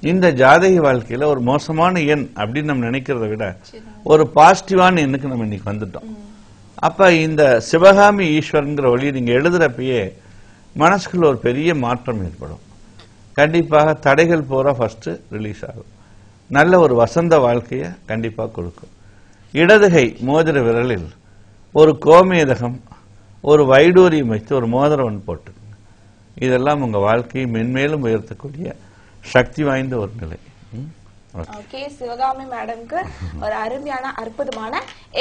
இந்த ஜாதக வாழ்க்கையில ஒரு மோசமான எண் அப்படின்னு நம்ம நினைக்கிறத விட ஒரு பாசிட்டிவான எண்ணுக்கு நம்ம இன்னைக்கு வந்துட்டோம். அப்ப இந்த சிவகாமி ஈஸ்வரன்கிற வழியை நீங்க எழுதுறப்பயே மனசுக்குள்ள ஒரு பெரிய மாற்றம் ஏற்படும். கண்டிப்பாக தடைகள் பூரா ஃபர்ஸ்ட் ரிலீஸ் ஆகும். நல்ல ஒரு வசந்த வாழ்க்கையை கண்டிப்பாக கொடுக்கும். இடதுகை மோதிர விரலில் ஒரு கோமேதகம், ஒரு வைடூரியம் வைத்து ஒரு மோதிரம் போட்டு, இதெல்லாம் உங்க வாழ்க்கையை மென்மேலும் உயர்த்தக்கூடிய சக்தி வாய்ந்த ஒரு நிலை. ஓகே, சிவகாமி மேடம்க்கு ஒரு அருமையான அற்புதமான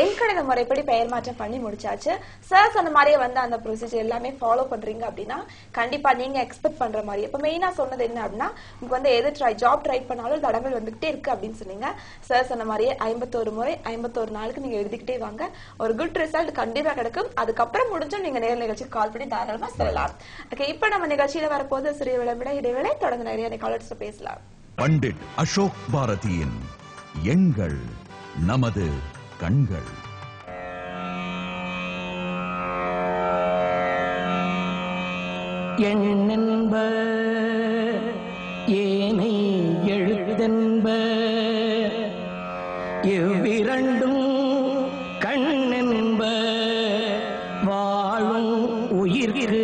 எண்கணித முறைப்படி பெயர் மாற்றம் பண்ணி முடிச்சாச்சு. சார் சொன்ன மாதிரியே வந்து அந்த ப்ரொசீஜர் எல்லாமே ஃபாலோ பண்றீங்க அப்படின்னா கண்டிப்பா நீங்க எக்ஸ்பெக்ட் பண்ற மாதிரி. இப்ப மெயினா சொன்னது என்ன அப்படின்னா, உங்களுக்கு வந்து எது ஜாப் ட்ரை பண்ணாலும் தடங்கள் வந்துகிட்டே இருக்கு அப்படின்னு சொன்னீங்க. சார் சொன்ன மாதிரியே 51 முறை 51 நாளுக்கு நீங்க எழுதிக்கிட்டே வாங்க, ஒரு குட் ரிசல்ட் கண்டிப்பா கிடைக்கும். அதுக்கப்புறம் முடிஞ்சும் நீங்க நேர் நிகழ்ச்சிக்கு கால் பண்ணி தாராளமா சொல்லலாம். ஓகே, இப்ப நம்ம நிகழ்ச்சியில வரப்போது சிறிய விளம்பர இடைவேளை, தொடர்ந்து நிறைய காலர்ஸ் பேசலாம். பண்டிட் அசோக் பாரதியின் எங்கள் நமது கண்கள். எண்ணென்ப ஏனை எழுதென்ப எவ்விரண்டும் கண்ணென்ப வாழும் உயிர்க்கு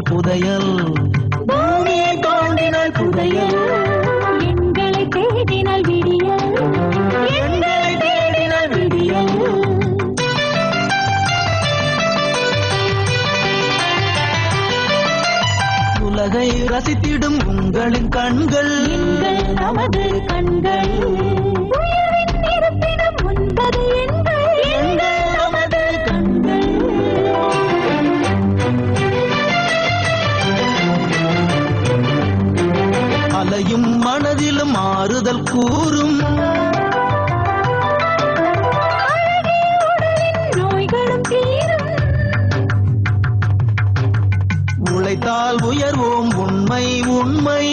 புதையல், பூமியை தோண்டினால் புதையல், எங்களை தேடினால் விடியல், எங்களை தேடினால் விடியல். உலகை ரசித்திடும் உங்களின் கண்கள், எங்கள் நமது கண்கள், உயிரின் இருப்பிடம் உண்பது எங்கள், எங்கள் நமது கண்கள். அலையும் மனதிலும் ஆறுதல் கூறும், நோய்களும் தீரும், உழைத்தால் உயர்வோம் உண்மை உண்மை,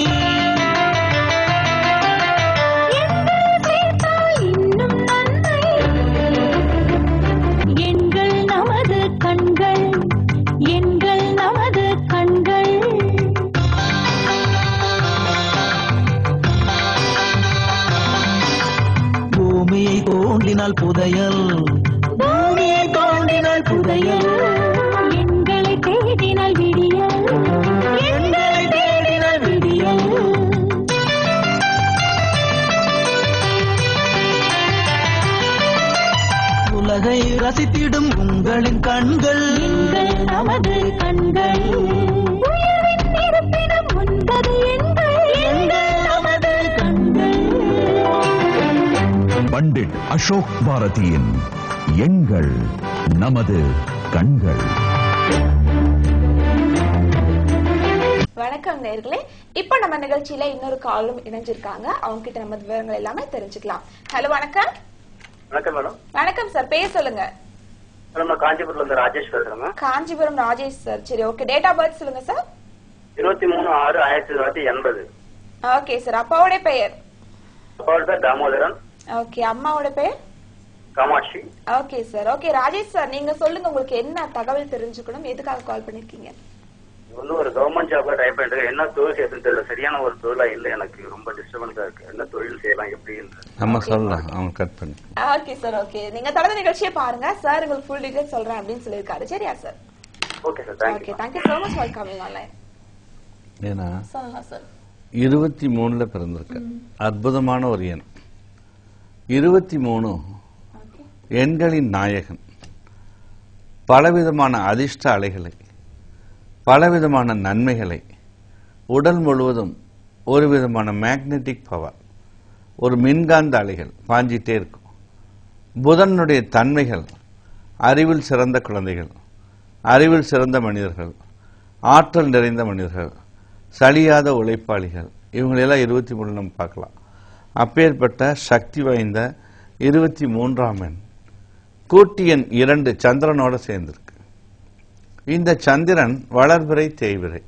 இன்னும் நன்மை, எங்கள் நமது கண்கள், எங்கள் நமது கண்கள். பூமியை தோண்டினால் புதையல், பூமியை தோண்டினால் புதையல், எங்களை தேடினால் விடியல், எங்களை தேடினால் விடியல். உலகை ரசித்திடும் உங்களின் கண்கள், எங்கள் நமது கண்கள், உயிரின் இருப்பிடம் உண்பது எங்கள், எங்கள் நமது கண்கள். பண்டிட் அசோக் பாரதியின் எங்கள் நமது கண்கள். வணக்கம் நேயர்களே, இப்ப நம்ம நிகழ்ச்சியில இன்னொரு காலும் இணைஞ்சிருக்காங்க. அவங்க கிட்ட நம்ம விவரங்கள் எல்லாமே தெரிஞ்சுக்கலாம். ஹலோ, வணக்கம். வணக்கம் மேடம். வணக்கம் சார், பேர் சொல்லுங்க. நான் காஞ்சிபுரம்ல இருந்து ராஜேஷ் பேசுறேன். காஞ்சிபுரம் ராஜேஷ் சார். சரி, ஓகே. டேட் ஆஃப் பர்த் சொல்லுங்க சார். 23/6/1980. Okay sir. அப்பாவோட பெயர்? அப்பாவோட பேர் தாமோதரன். ஓகே. அம்மாவோட பெயர்? Kamakshi. Okay sir. Okay Rajesh sir, நீங்க சொல்லுங்க, உங்களுக்கு என்ன தகவல் தெரிஞ்சுக்கணும், எதுக்காக கால் பண்ணிருக்கீங்க? வந்து ஒரு கவர்மெண்ட் ஜாப்ல ட்ரை பண்ணிட்டு என்ன தொழில் செய்யறதுன்னு தெரியல. சரியான ஒரு தொழிலா இல்ல, எனக்கு ரொம்ப டிஸ்டர்பன்ஸா இருக்கு. என்ன தொழில் செய்யலாம் எப்படி? நம்ம சொல்லலாம், அவங்க கட் பண்ணி. Okay sir. ஓகே, நீங்க தொடர்ந்து நிகழ்ச்சியை பாருங்க. சார் உங்களுக்கு ஃபுல் டீடைல்ஸ் சொல்றேன் அப்படின்னு சொல்லியிருக்காரு. சரியா sir? Okay sir, thank you. Okay, thank you so much for coming online. ஏன்னா சொல்லலாம் சார். 23ல பிறந்திருக்க அற்புதமான ஒரு எண். 23 எண்களின் நாயகன். பலவிதமான அதிர்ஷ்ட அலைகளை, பலவிதமான நன்மைகளை, உடல் முழுவதும் ஒரு விதமான மேக்னெட்டிக் பவர், ஒரு மின்காந்த அலைகள் பாஞ்சிட்டே இருக்கும். புதனுடைய தன்மைகள் அறிவில் சிறந்த குழந்தைகள், அறிவில் சிறந்த மனிதர்கள், ஆற்றல் நிறைந்த மனிதர்கள், சலியாத உழைப்பாளிகள், இவங்களெல்லாம் 23 நம்ம பார்க்கலாம். அப்பேற்பட்ட சக்தி வாய்ந்த 23ஆம் எண் கூட்டு எண் 2 சந்திரனோட சேர்ந்திருக்கு. இந்த சந்திரன் வளர்பிறை தேய்பிறை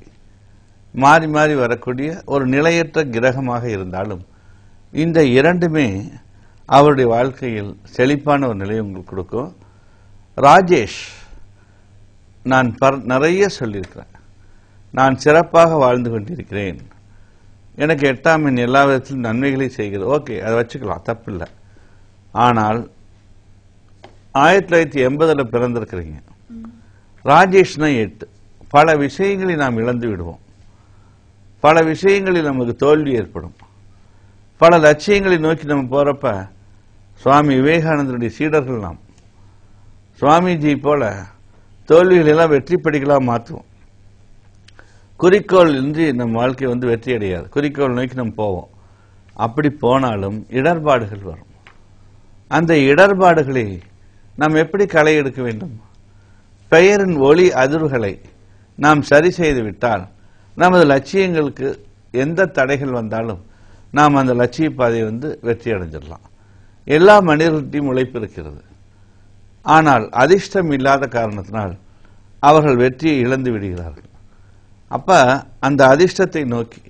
மாறி மாறி வரக்கூடிய ஒரு நிலையற்ற கிரகமாக இருந்தாலும் இந்த இரண்டுமே அவருடைய வாழ்க்கையில் செழிப்பான ஒரு நிலையை உங்களுக்கு கொடுக்கும். ராஜேஷ், நான் நிறைய சொல்லியிருக்கிறேன், நான் சிறப்பாக வாழ்ந்து கொண்டிருக்கிறேன், எனக்கு 8ஆம் எண் எல்லா விதத்திலும் நன்மைகளை செய்கிறது. ஓகே, அதை வச்சுக்கலாம், தப்பில்லை. ஆனால் 1980 பிறந்திருக்கிறீங்க. ராஜேஷ்னா 8. பல விஷயங்களை நாம் இழந்து விடுவோம். பல விஷயங்களில் நமக்கு தோல்வி ஏற்படும். பல லட்சியங்களை நோக்கி நம்ம போறப்ப சுவாமி விவேகானந்தருடைய சீடர்கள் நாம் சுவாமிஜி போல தோல்விகள் எல்லாம் வெற்றி படிக்கலாம் மாற்றுவோம். குறிக்கோள் இன்றி நம்ம வாழ்க்கை வெற்றி அடையாது. குறிக்கோள் நோக்கி நம்ம போவோம். அப்படி போனாலும் இடர்பாடுகள் வரும். அந்த இடர்பாடுகளை நாம் எப்படி களை எடுக்க வேண்டும்? பெயரின் ஒளி அதிர்வுகளை நாம் சரி செய்து விட்டால் நமது லட்சியங்களுக்கு எந்த தடைகள் வந்தாலும் நாம் அந்த லட்சிய பாதையை வெற்றி அடைஞ்சிடலாம். எல்லா மனிதர்களையும் உழைப்பு இருக்கிறது. ஆனால் அதிர்ஷ்டம் இல்லாத காரணத்தினால் அவர்கள் வெற்றியை இழந்து விடுகிறார்கள். அப்ப அந்த அதிர்ஷ்டத்தை நோக்கி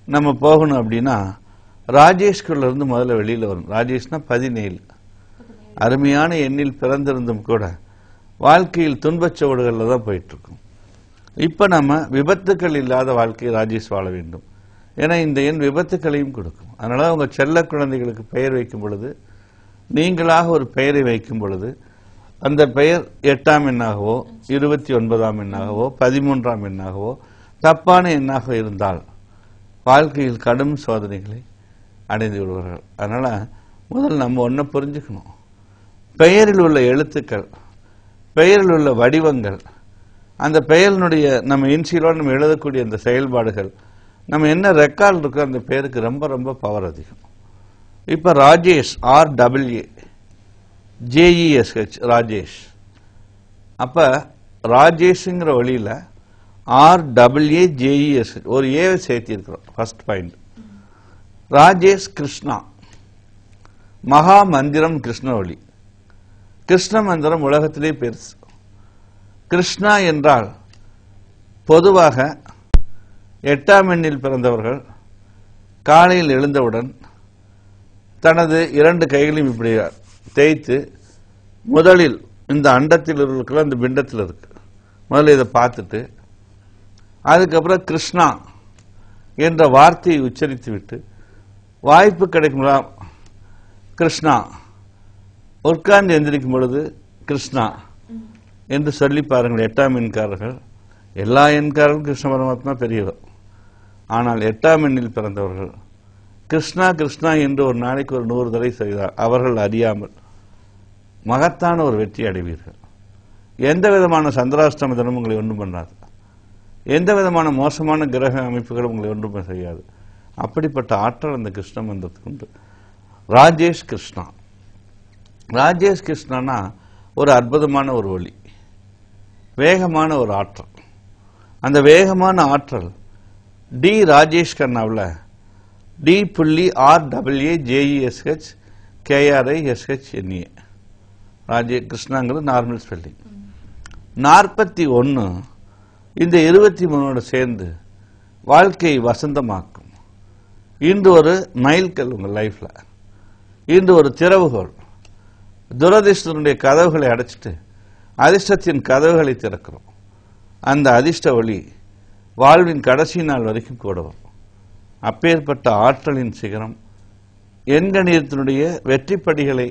நம்ம போகணும் அப்படின்னா ராஜேஷ்குள்ள இருந்து முதல்ல வெளியில வரும். ராஜேஷ்னா 17. அருமையான எண்ணில் பிறந்திருந்தும் கூட வாழ்க்கையில் துன்பச் சோடுகளில் தான் போயிட்டு இருக்கும். இப்ப நம்ம விபத்துக்கள் இல்லாத வாழ்க்கையை ராஜேஷ் வாழ வேண்டும். ஏன்னா இந்த எண் விபத்துக்களையும் கொடுக்கும். அதனால உங்க செல்ல குழந்தைகளுக்கு பெயர் வைக்கும் பொழுது, நீங்களாக ஒரு பெயரை வைக்கும் பொழுது அந்த பெயர் 8ஆம் எண்ணாகவோ 29ஆம் எண்ணாகவோ 13ஆம் எண்ணாகவோ தப்பான எண்ணாக இருந்தால் வாழ்க்கையில் கடும் சோதனைகளை அடைந்து விடுவார்கள். அதனால முதல் நம்ம ஒன்றை புரிஞ்சுக்கணும். பெயரில் உள்ள எழுத்துக்கள், பெயரில் உள்ள வடிவங்கள், அந்த பெயரினுடைய நம்ம இன்சியலோடு நம்ம எழுதக்கூடிய அந்த செயல்பாடுகள், நம்ம என்ன ரெக்கார்டு இருக்கோ அந்த பேருக்கு ரொம்ப ரொம்ப பவர் அதிகம். இப்ப ராஜேஷ் RAJESH ராஜேஷ். அப்ப ராஜேஷ்ங்கிற வழியில RAJESH ஒரு ஏவை சேர்த்தி இருக்கிறோம். First point. ராஜேஷ் கிருஷ்ணா, மகா மந்திரம் கிருஷ்ணவழி. கிருஷ்ண மந்திரம் உலகத்திலே பெருசு. கிருஷ்ணா என்றால் பொதுவாக 8ஆம் எண்ணில் பிறந்தவர்கள் காலையில் எழுந்தவுடன் தனது 2 கைகளையும் இப்படி தேய்த்து முதலில் இந்த அண்டத்தில் இருக்கிற இந்த பிண்டத்தில் இருக்கு, முதல்ல இதை பார்த்துட்டு அதுக்கப்புறம் கிருஷ்ணா என்ற வார்த்தையை உச்சரித்து விட்டு வாய்ப்பு கிடைக்கும் கிருஷ்ணா, உட்கார்ந்து எந்திரிக்கும் பொழுது கிருஷ்ணா என்று சொல்லி பாருங்கள். 8ஆம் எண்காரர்கள், எல்லா எண்காரர்களும் கிருஷ்ண பரமாத்மா பெரியவர். ஆனால் 8ஆம் எண்ணில் பிறந்தவர்கள் கிருஷ்ணா கிருஷ்ணா என்று ஒரு நாளைக்கு ஒரு 100 தடவை செய்தார். அவர்கள் அறியாமல் மகத்தான ஒரு வெற்றி அடைவீர்கள். எந்த விதமான சந்திராஷ்டம தினம் உங்களை ஒன்றும் பண்ணாது. எந்த விதமான மோசமான கிரக அமைப்புகள் உங்களை ஒன்றும் செய்யாது. அப்படிப்பட்ட ஆற்றல் அந்த கிருஷ்ண மந்திரத்துக்கு உண்டு. ராஜேஷ் கிருஷ்ணா. ராஜேஷ் கிருஷ்ணனா ஒரு அற்புதமான ஒரு ஒளி, வேகமான ஒரு ஆற்றல். அந்த வேகமான ஆற்றல் டி ராஜேஷ் கண்ணாவில் DRAJESH ராஜே கிருஷ்ணாங்கிறது நார்மல் ஸ்பெல்லிங். 41 இந்த 23 சேர்ந்து வாழ்க்கையை வசந்தமாக்கும். இன்று ஒரு மைல்கல் உங்கள் லைஃப்ல, இன்று ஒரு திறவுகோல். துரதிர்ஷ்டனுடைய கதவுகளை அடைச்சிட்டு அதிர்ஷ்டத்தின் கதவுகளை திறக்கிறோம். அந்த அதிர்ஷ்ட ஒளி வாழ்வின் கடைசி நாள் வரைக்கும் கூட வரும். அப்பேற்பட்ட ஆற்றலின் சிகரம் எண்கணிதத்தினுடைய வெற்றிப்படிகளை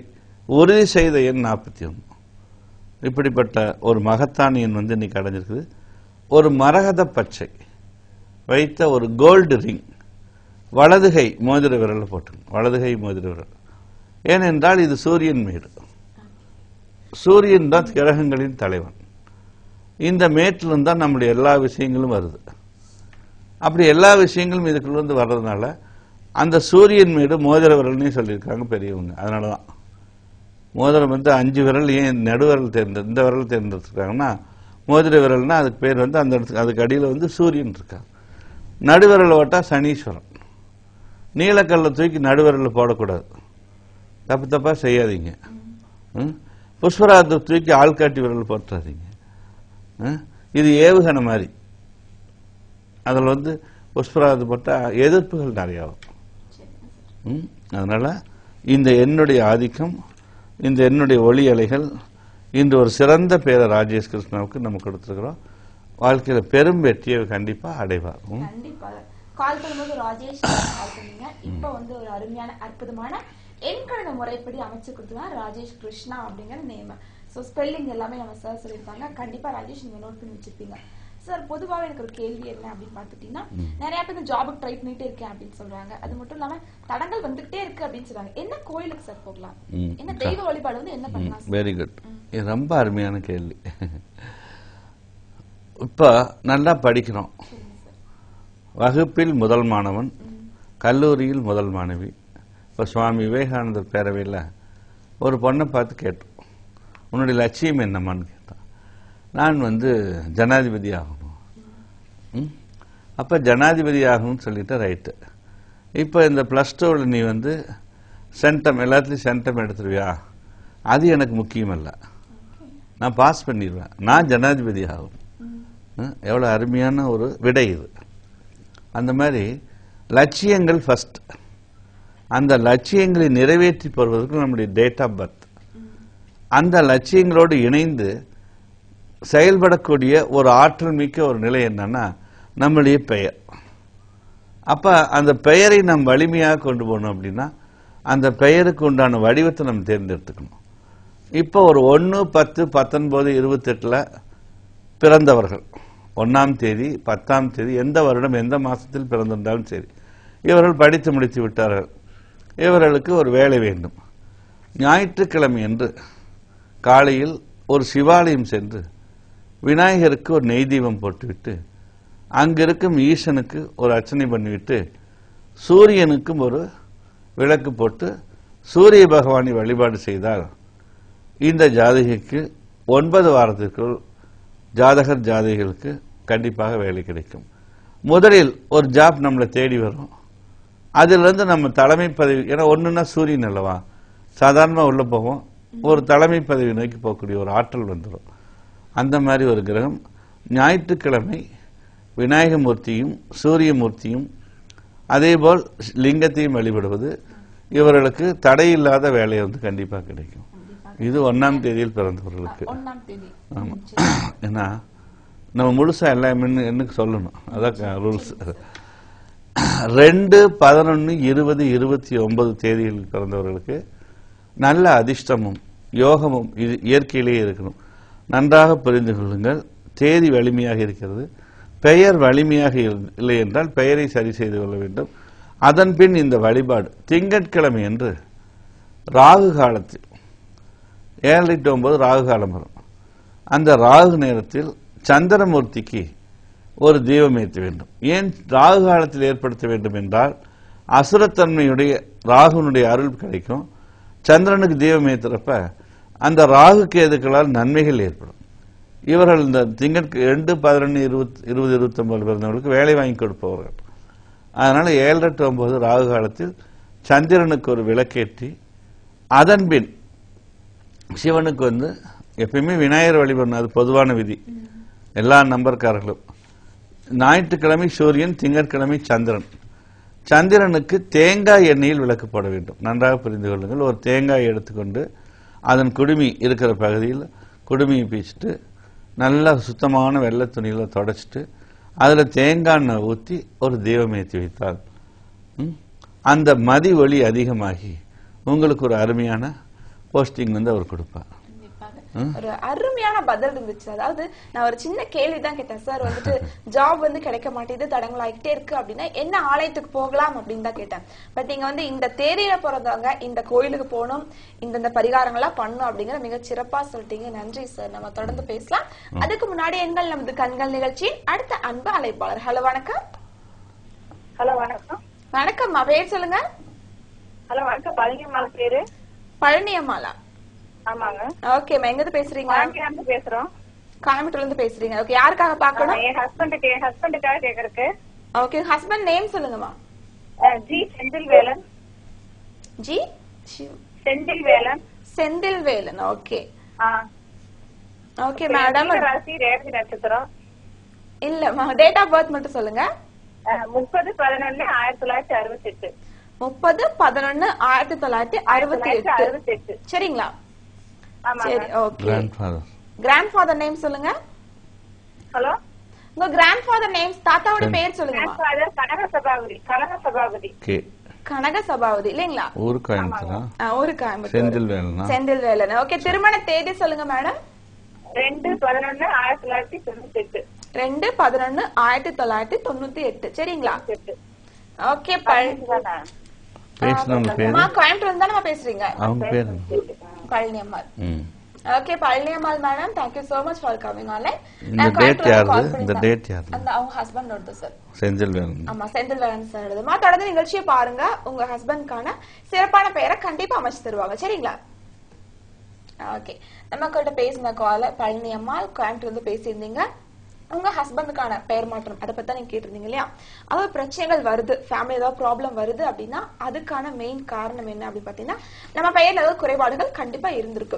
உறுதி செய்த எண் 41. இப்படிப்பட்ட ஒரு மகத்தான எண் இன்னைக்கு அடைஞ்சிருக்குது. ஒரு மரகத பச்சை, வைத்த ஒரு கோல்டு ரிங் வலதுகை மோதிர விரல் போட்டு, வலதுகை மோதிர விரல். ஏனென்றால் இது சூரியன் மேடு. சூரியன் தான் கிரகங்களின் தலைவன். இந்த மேட்டிலிருந்து தான் நம்முடைய எல்லா விஷயங்களும் வருது. அப்படி எல்லா விஷயங்களும் இதுக்குள்ள வர்றதுனால அந்த சூரியன் மேடு மோதிர விரல்னே சொல்லியிருக்காங்க பெரியவங்க. அதனாலதான் மோதிரம் 5 விரல் ஏன் நடுவிரல் இந்த விரல் தேர்ந்தெடுத்துருக்காங்கன்னா, மோதிர விரல்னா அதுக்கு பேர் அந்த இடத்துக்கு அதுக்கு அடியில் சூரியன் இருக்காங்க. நடுவிரல் ஓட்டா சனீஸ்வரன். நீலக்கல்ல தூக்கி நடுவிரல் போடக்கூடாது, தப்பா செய்யாதீங்க. புஷ்பராகத்தை தூக்கி ஆள்காட்டி விரல் போட்டுறாதீங்க. இது ஏவுகணை மாதிரி. அதில் புஷ்பராகத்தை போட்டால் எதிர்ப்புகள் நிறையாகும். அதனால இந்த என்னுடைய ஆதிக்கம், இந்த என்னுடைய ஒளி அலைகள் இன்று ஒரு சிறந்த பேரை ராஜேஷ் கிருஷ்ணாவுக்கு நம்ம கொடுத்துருக்கிறோம். வாழ்க்கையில பெரும் வெற்றியை கண்டிப்பா அடைவார். கால் பண்ணும்போது ராஜேஷ் கால் பண்ணீங்க. இப்ப ஒரு அருமையான அற்புதமான எண்கணித முறைப்படி அமைச்சு கொடுத்துருவாங்க ராஜேஷ் கிருஷ்ணா அப்படிங்கிற நேம். ஸோ ஸ்பெல்லிங் எல்லாமே நம்ம சார் சொல்லியிருப்பாங்க. கண்டிப்பா ராஜேஷ் நீங்க நோட் பண்ணி வச்சிருப்பீங்க. சார் பொதுவாக எனக்கு ஒரு கேள்வி என்ன அப்படின்னு பார்த்துட்டீங்கன்னா, நிறைய பேர் இந்த ஜாபுக்கு ட்ரை பண்ணிட்டே இருக்கேன் அப்படின்னு சொல்றாங்க. அது மட்டும் இல்லாம தடங்கள் வந்துகிட்டே இருக்கு அப்படின்னு சொல்றாங்க. என்ன கோயிலுக்கு சார் போகலாம், என்ன தெய்வ வழிபாடு என்ன பண்ணலாம்? Very good. இது ரொம்ப அருமையான கேள்வி. இப்ப நல்லா படிக்கிறோம். வகுப்பில் முதல் மாணவன், கல்லூரியில் முதல் மாணவி. இப்ப சுவாமி விவேகானந்தர் பேரவையில் ஒரு பொண்ணை பார்த்து கேட்டோம், உன்னுடைய லட்சியம் என்னம்மான்னு கேட்டான். நான் ஜனாதிபதி ஆகணும். அப்ப ஜனாதிபதி ஆகணும்னு சொல்லிட்டு ரைட்டு. இப்ப இந்த +2 நீ சென்டம் எல்லாத்துலயும் சென்டம் எடுத்துருவியா? அது எனக்கு முக்கியம் இல்ல, நான் பாஸ் பண்ணிடுவேன், நான் ஜனாதிபதி ஆகும். எவ்வளவு அருமையான ஒரு விடை இது. அந்த மாதிரி லட்சியங்கள் ஃபர்ஸ்ட். அந்த லட்சியங்களை நிறைவேற்றி போவதற்கு நம்முடைய டேட் ஆஃப் பர்த், அந்த லட்சியங்களோடு இணைந்து செயல்படக்கூடிய ஒரு ஆற்றல் மிக்க ஒரு நிலை என்னன்னா நம்முடைய பெயர். அப்ப அந்த பெயரை நாம் வலிமையாக கொண்டு போகணும் அப்படின்னா அந்த பெயருக்கு உண்டான வடிவத்தை நம்ம தேர்ந்தெடுத்துக்கணும். இப்போ ஒரு 1, 10, 19, 28 பிறந்தவர்கள் 1ஆம் தேதி 10ஆம் தேதி எந்த வருடம் எந்த மாசத்தில் பிறந்திருந்தாலும் சரி, இவர்கள் படித்து முடித்து விட்டார்கள். இவர்களுக்கு ஒரு வேலை வேண்டும். ஞாயிற்றுக்கிழமை என்று காலையில் ஒரு சிவாலயம் சென்று விநாயகருக்கு ஒரு நெய் தீபம் போட்டுவிட்டு, அங்கிருக்கும் ஈசனுக்கு ஒரு அர்ச்சனை பண்ணிவிட்டு, சூரியனுக்கும் ஒரு விளக்கு போட்டு சூரிய பகவானை வழிபாடு செய்தால் இந்த ஜாதகிக்கு 9 வாரத்திற்குள் ஜாதகர் ஜாதகிகளுக்கு கண்டிப்பாக வேலை கிடைக்கும். முதலில் ஒரு ஜாப் நம்மளை தேடி வரும். அதிலிருந்து நம்ம தலைமை பதவி, ஏன்னா ஒண்ணுன்னா சூரியன் அல்லவா, சாதாரணமாக உள்ள போவோம், ஒரு தலைமை பதவி நோக்கி போகக்கூடிய ஒரு ஆற்றல் வந்துடும். அந்த மாதிரி ஒரு கிரகம். ஞாயிற்றுக்கிழமை விநாயகமூர்த்தியும் சூரியமூர்த்தியும் அதேபோல் லிங்கத்தையும் வழிபடுவது இவர்களுக்கு தடையில்லாத வேலை கண்டிப்பாக கிடைக்கும். இது 1ஆம் தேதியில் பிறந்தவர்களுக்கு. ஆமா, ஏன்னா நம்ம முழுசா எல்லாமே என்ன சொல்லணும், அதான் ரூல்ஸ். 2, 11, 20, 29 தேதிகளில் பிறந்தவர்களுக்கு நல்ல அதிர்ஷ்டமும் யோகமும் இது இயற்கையிலேயே இருக்கணும். நன்றாக புரிந்து கொள்ளுங்கள். தேதி வலிமையாக இருக்கிறது, பெயர் வலிமையாக இல்லை என்றால் பெயரை சரி செய்து கொள்ள வேண்டும். அதன் பின் இந்த வழிபாடு திங்கட்கிழமை என்று ராகு காலத்தில் 7 to 9 ராகு காலம் வரும். அந்த ராகு நேரத்தில் சந்திரமூர்த்திக்கு ஒரு தீபம் ஏற்ற வேண்டும். ஏன் ராகு காலத்தில் ஏற்படுத்த வேண்டும் என்றால் அசுரத்தன்மையுடைய ராகுனுடைய அருள் கிடைக்கும். சந்திரனுக்கு தீபம் ஏற்றுறப்ப அந்த ராகு கேதுக்களால் நன்மைகள் ஏற்படும். இவர்கள் இந்த 2, 11, 20, 29 பிறந்தவர்களுக்கு வேலை வாங்கி கொடுப்பவர்கள். அதனால 7 to 9 ராகு காலத்தில் சந்திரனுக்கு ஒரு விளக்கேற்றி, அதன் பின் சிவனுக்கு எப்பயுமே விநாயகர் வழிபடணும். அது பொதுவான விதி எல்லா நம்பர்காரர்களும். ஞாயிற்றுக்கிழமை சூரியன், திங்கட்கிழமை சந்திரன். சந்திரனுக்கு தேங்காய் எண்ணெயில் விளக்கு போட வேண்டும். நன்றாக புரிந்து கொள்ளுங்கள். ஒரு தேங்காய் எடுத்துக்கொண்டு அதன் குடுமி இருக்கிற பகுதியில் குடுமியை பீச்சிட்டு நல்லா சுத்தமான வெள்ளை துணியில தொடச்சிட்டு அதில் தேங்காய் எண்ணெய் ஊற்றி ஒரு தீபம் ஏற்றி வைத்தால் அந்த மதி ஒளி அதிகமாகி உங்களுக்கு ஒரு அருமையான போஸ்டிங் அவர் கொடுப்பார். ஒரு அருமையான பதில் இருந்துச்சு. அதாவது நான் ஒரு சின்ன கேள்விதான் கேட்டேன் சார், வந்துட்டு ஜாப் வந்து கிடைக்க மாட்டேது, தடங்களாகிட்டே இருக்கு அப்படின்னா என்ன ஆலயத்துக்கு போகலாம் அப்படின்னு தான் கேட்டேன். பட் நீங்க வந்து இந்த தேதியில பிறந்தவங்க இந்த கோயிலுக்கு போகணும், இந்த பரிகாரங்கள்லாம் பண்ணணும் அப்படிங்கிற மிக சிறப்பா சொல்லிட்டீங்க. நன்றி சார். நம்ம தொடர்ந்து பேசலாம். அதுக்கு முன்னாடி எங்கள் நமது கண்கள் நிகழ்ச்சியின் அடுத்த அன்பு அழைப்பாளர். ஹலோ வணக்கம். ஹலோ வணக்கம். வணக்கம்மா, பேர் சொல்லுங்க. ஹலோ வணக்கம். பழனியம்மாள் பேரு. பழனியம்மாளா? ஆமாங்க. ஓகேம்மா, எங்க இருந்து பேசுறீங்க? பேசுறோம். கோயம்புத்தூர்ல இருந்து பேசுறீங்க. ஓகே, யாருக்காக பாக்கணும்? என் ஹஸ்பண்டுக்காக கேக்குறதுக்கு. ஓகே, ஹஸ்பண்ட் நேம் சொல்லுங்கம்மா. G Senthilvelan. G Senthilvelan. Senthilvelan. Okay okay madam. ராசி ரேவதி நட்சத்திரம். இல்லம்மா, டேட் ஆஃப் பர்த் மட்டும் சொல்லுங்க. 30/11/1968. 30/11/1968. சரிங்களா? சரி, ஓகே. கிராண்ட்ஃபாதர் நேம் சொல்லுங்க. ஹலோ, உங்க கிராண்ட்ஃபாதர் நேம், தாத்தாவோட பேர் சொல்லுங்க. கனக சபாபதி இல்லீங்களா? ஊரு கோயம்புத்தூரா? ஊரு கோயம்புத்தூர். செந்தில்வேலன். செந்தில்வேலன். ஓகே, திருமண தேதி சொல்லுங்க மேடம். 2/11/1998. 2/11/1998. சரிங்களா? ஓகே. பேசுனவங்க பேரு? கோயம்புத்தூர்ல தானே பேசுறீங்க? அவங்க பேரு Palaniammal. Okay, Palaniammal madam, thank you so much for coming online. இந்த டேட் யாரு? இந்த டேட் யாரு? அந்த அவங்க ஹஸ்பண்டோட சார். செந்தில்வேலன். ஆமா, செந்தில்வேலன் சார். தொடர்ந்து நிகழ்ச்சியை பாருங்க. உங்க ஹஸ்பண்ட்கான சிறப்பான பெயரை கண்டிப்பா அமைச்சு தருவாங்க. சரிங்களா? ஓகே, நம்ம கிட்ட பேசின கால பழனியம்மாள் கோயம்புத்தூர்ல இருந்து பேசியிருந்தீங்க. உங்க ஹஸ்பண்டுக்கான பெயர் மாற்றம் அதை பத்தி நீங்க கேட்டிருந்தீங்க இல்லையா? அதாவது பிரச்சனைகள் வருது, ஃபேமிலி ஏதாவது ப்ராப்ளம் வருது அப்படின்னா அதுக்கான மெயின் காரணம் என்ன அப்படின்னு பாத்தீங்கன்னா, நம்ம பெயர்ல ஏதாவது குறைபாடுகள் கண்டிப்பா இருந்திருக்கு.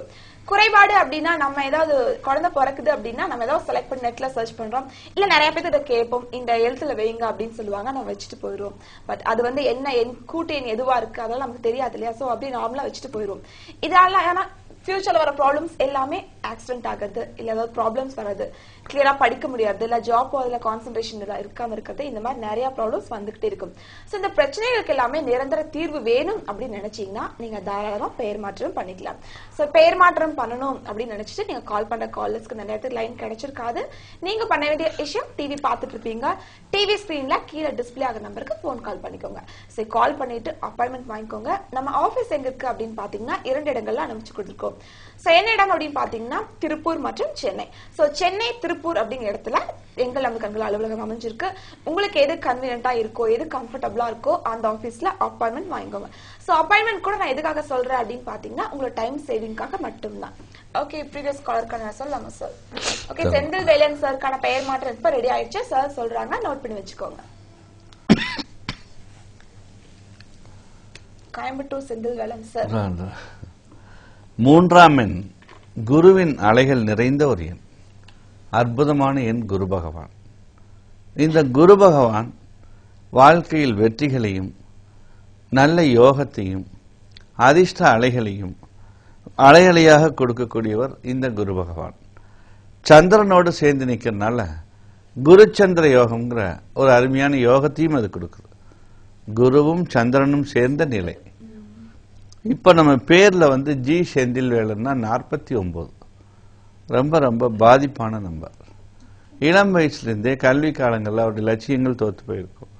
குறைபாடு அப்படின்னா நம்ம ஏதாவது குழந்தை பிறக்குது அப்படின்னா நம்ம ஏதாவது செலக்ட் பண்ணி நெட்ல சர்ச் பண்றோம், இல்ல நிறைய பேர் இதை கேட்போம், இந்த எழுத்துல வைங்க அப்படின்னு சொல்லுவாங்க, நம்ம வச்சுட்டு போயிடுவோம். பட் அது வந்து என்ன கூட்டு எண் எதுவா இருக்கு அதெல்லாம் நமக்கு தெரியாது இல்லையா? சோ அப்படி நார்மலா வச்சுட்டு போயிடுவோம். இதனால ஏன்னா ஃபியூச்சர்ல வர ப்ராப்ளம்ஸ் எல்லாமே ஆக்சிடென்ட் ஆகுது, இல்ல ஏதாவது ப்ராப்ளம்ஸ் வராது, கிளியரா படிக்க முடியாது, இல்ல ஜாப் அதுல கான்சென்ட்ரேஷன் இருக்காம இருக்கிறது, இந்த மாதிரி நிறைய ப்ராப்ளம்ஸ் வந்துகிட்டே இருக்கும். சோ இந்த பிரச்சனைகளுக்கு எல்லாமே நிரந்தர தீர்வு வேணும் அப்படின்னு நினைச்சீங்கன்னா நீங்க தாராளமா பெயர் மாற்றம் பண்ணிக்கலாம். சோ பெயர் மாற்றம் பண்ணணும் அப்படின்னு நினைச்சிட்டு நீங்க கால் பண்ற காலர்ஸ்க்கு நிறைய நேரத்துக்கு லைன் கிடைச்சிருக்காது. நீங்க பண்ண வேண்டிய விஷயம், டிவி பார்த்துட்டு இருப்பீங்க, டிவி ஸ்கிரீன்ல கீழே டிஸ்பிளே ஆகிற நம்பருக்கு போன் கால் பண்ணிக்கோங்க. சரி, கால் பண்ணிட்டு அப்பாயின்மெண்ட் வாங்கிக்கோங்க. நம்ம ஆபீஸ் எங்க இருக்கு அப்படின்னு பாத்தீங்கன்னா 2 இடங்கள்ல அனுப்பிச்சு கொடுத்துருக்கோம். சோ என்ன இடம் அப்படின்னு பாத்தீங்கன்னா திருப்பூர் மற்றும் சென்னை. சோ சென்னை திருப்பூர் அப்படிங்கிற இடத்துல எங்கள் நமது கண்கள் அலுவலகம் அமைஞ்சிருக்கு. உங்களுக்கு எது கன்வீனியன்டா இருக்கோ, எது கம்ஃபர்டபுளா இருக்கோ அந்த ஆபீஸ்ல அப்பாயின்மெண்ட் வாங்கிக்கோங்க. சோ அப்பாயின்மெண்ட் கூட நான் எதுக்காக சொல்றேன் அப்படின்னு பாத்தீங்கன்னா உங்களோட டைம் சேவிங்காக மட்டும்தான். ஓகே, ப்ரீவியஸ் காலருக்கான சொல்லலாமா சார்? ஓகே, செந்தில்வேலன் சாருக்கான பெயர் மாற்றம் இப்ப ரெடி ஆயிடுச்சு சார் சொல்றாங்க, நோட் பண்ணி வச்சுக்கோங்க. கோயம்புத்தூர் செந்தில்வேலன் சார். 3ஆம் எண் குருவின் அலைகள் நிறைந்த ஒரு எண், அற்புதமான எண் குரு பகவான். இந்த குரு பகவான் வாழ்க்கையில் வெற்றிகளையும் நல்ல யோகத்தையும் அதிர்ஷ்ட அலைகளையும் அலையலையாக கொடுக்கக்கூடியவர் இந்த குரு பகவான். சந்திரனோடு சேர்ந்து நிற்கிறதுனால குரு சந்திர யோகம்ங்கிற ஒரு அருமையான யோகத்தையும் அது கொடுக்குது. குருவும் சந்திரனும் சேர்ந்த நிலை. இப்ப நம்ம பேர்ல வந்து ஜி செந்தில்வேலன்னா 49 ரொம்ப ரொம்ப பாதிப்பான நம்பர். இளம் வயசுலேருந்தே கல்வி காலங்களில் அவருடைய லட்சியங்கள் தோற்று போயிருக்கும்.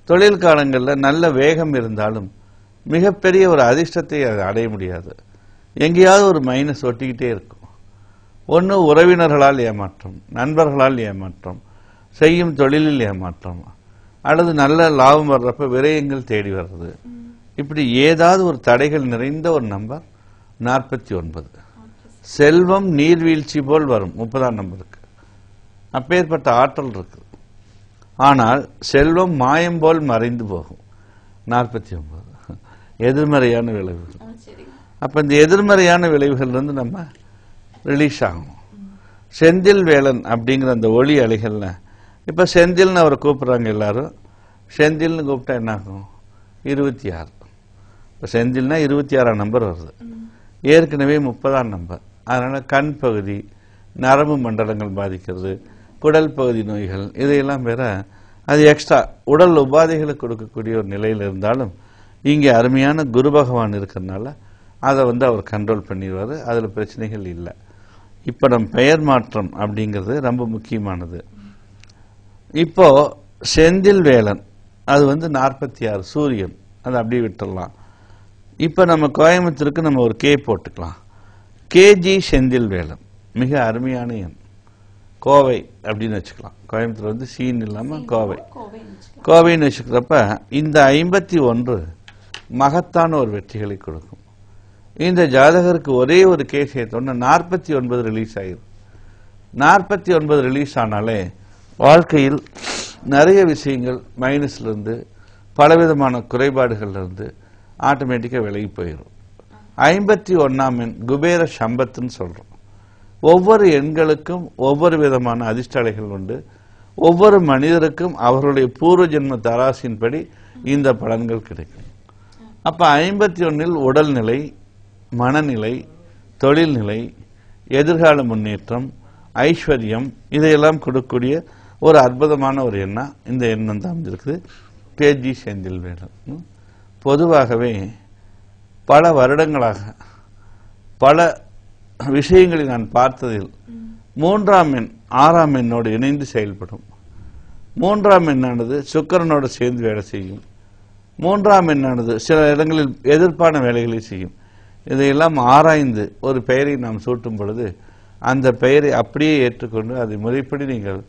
தொழில் காலங்களில் நல்ல வேகம் இருந்தாலும் மிகப்பெரிய ஒரு அதிர்ஷ்டத்தை அடைய முடியாது. எங்கேயாவது ஒரு மைனஸ் ஒட்டிக்கிட்டே இருக்கும். ஒன்று உறவினர்களால் ஏமாற்றம், நண்பர்களால் ஏமாற்றம், செய்யும் தொழிலில் ஏமாற்றம், அல்லது நல்ல லாபம் வர்றப்ப விரயங்கள் தேடி வர்றது, இப்படி ஏதாவது ஒரு தடைகள் நிறைந்த ஒரு நம்பர் 49. செல்வம் நீர்வீழ்ச்சி போல் வரும் 30ஆம் நம்பருக்கு. அப்பேற்பட்ட ஆற்றல் இருக்கு. ஆனால் செல்வம் மாயம் போல் மறைந்து போகும் 49. எதிர்மறையான விளைவுகள். அப்ப இந்த எதிர்மறையான விளைவுகள் இருந்து நம்ம ரிலீஸ் ஆகணும். செந்தில் வேலன் அப்படிங்கிற அந்த ஒளி அலைகள்ல இப்ப செந்தில்னு அவரை கூப்பிடுறாங்க எல்லாரும். செந்தில்னு கூப்பிட்டா என்ன ஆகும்? 26. இப்ப செந்தில்னா 26ஆம் நம்பர் வருது. ஏற்கனவே 30ஆம் நம்பர். அதனால கண் பகுதி, நரம்பு மண்டலங்கள் பாதிக்கிறது, குடல் பகுதி நோய்கள், இதையெல்லாம் வேற அது எக்ஸ்ட்ரா உடல் உபாதைகளை கொடுக்கக்கூடிய ஒரு நிலையில் இருந்தாலும் இங்கே அருமையான குரு பகவான் இருக்கிறதுனால அதை அவர் கண்ட்ரோல் பண்ணிடுவார். அதில் பிரச்சனைகள் இல்லை. இப்ப நம் பெயர் மாற்றம் அப்படிங்கிறது ரொம்ப முக்கியமானது. இப்போ செந்தில் வேலன் அது 46 சூரியன், அது அப்படியே விட்டுடலாம். இப்ப நம்ம கோயம்புத்தூருக்கு நம்ம ஒரு கே போட்டுக்கலாம். கேஜி செந்தில் வேலன் மிக அருமையான எண். கோவை அப்படின்னு வச்சுக்கலாம். கோயம்புத்தூர் சீன் இல்லாம கோவைன்னு வச்சுக்கிறப்ப இந்த 51 மகத்தான ஒரு வெற்றிகளை கொடுக்கும். இந்த ஜாதகருக்கு ஒரே ஒரு கேஸ் ஏற்றோன்னா 49 ரிலீஸ் ஆயிரும். 49 ரிலீஸ் ஆனாலே வாழ்க்கையில் நிறைய விஷயங்கள் மைனஸ்ல இருந்து பலவிதமான குறைபாடுகள்ல இருந்து ஆட்டோமேட்டிக்கா விலகி போயிடும். 51ஆம் எண் குபேர சம்பத்துன்னு சொல்றோம். ஒவ்வொரு எண்களுக்கும் ஒவ்வொரு விதமான அதிர்ஷ்டலைகள் உண்டு. ஒவ்வொரு மனிதருக்கும் அவர்களுடைய பூர்வ ஜென்ம தராசின்படி இந்த பலன்கள் கிடைக்கும். அப்ப 51இல் உடல்நிலை, மனநிலை, தொழில்நிலை, எதிர்கால முன்னேற்றம், ஐஸ்வர்யம் இதையெல்லாம் கொடுக்கக்கூடிய ஒரு அற்புதமான ஒரு எண்ணா இந்த எண்ணம் தான் அமைஞ்சிருக்குது. கேஜி செந்தில் வேலன். பொதுவாகவே பல வருடங்களாக பல விஷயங்களை நான் பார்த்ததில் 3ஆம் எண் 6ஆம் எண்ணோடு இணைந்து செயல்படும். 3ஆம் எண்ணானது சுக்கிரனோடு சேர்ந்து வேலை செய்யும். 3ஆம் எண்ணானது சில இடங்களில் எதிர்ப்பான வேலைகளை செய்யும். இதையெல்லாம் ஆராய்ந்து ஒரு பெயரை நாம் சூட்டும் பொழுது அந்த பெயரை அப்படியே ஏற்றுக்கொண்டு அதை முறைப்படி நீங்கள்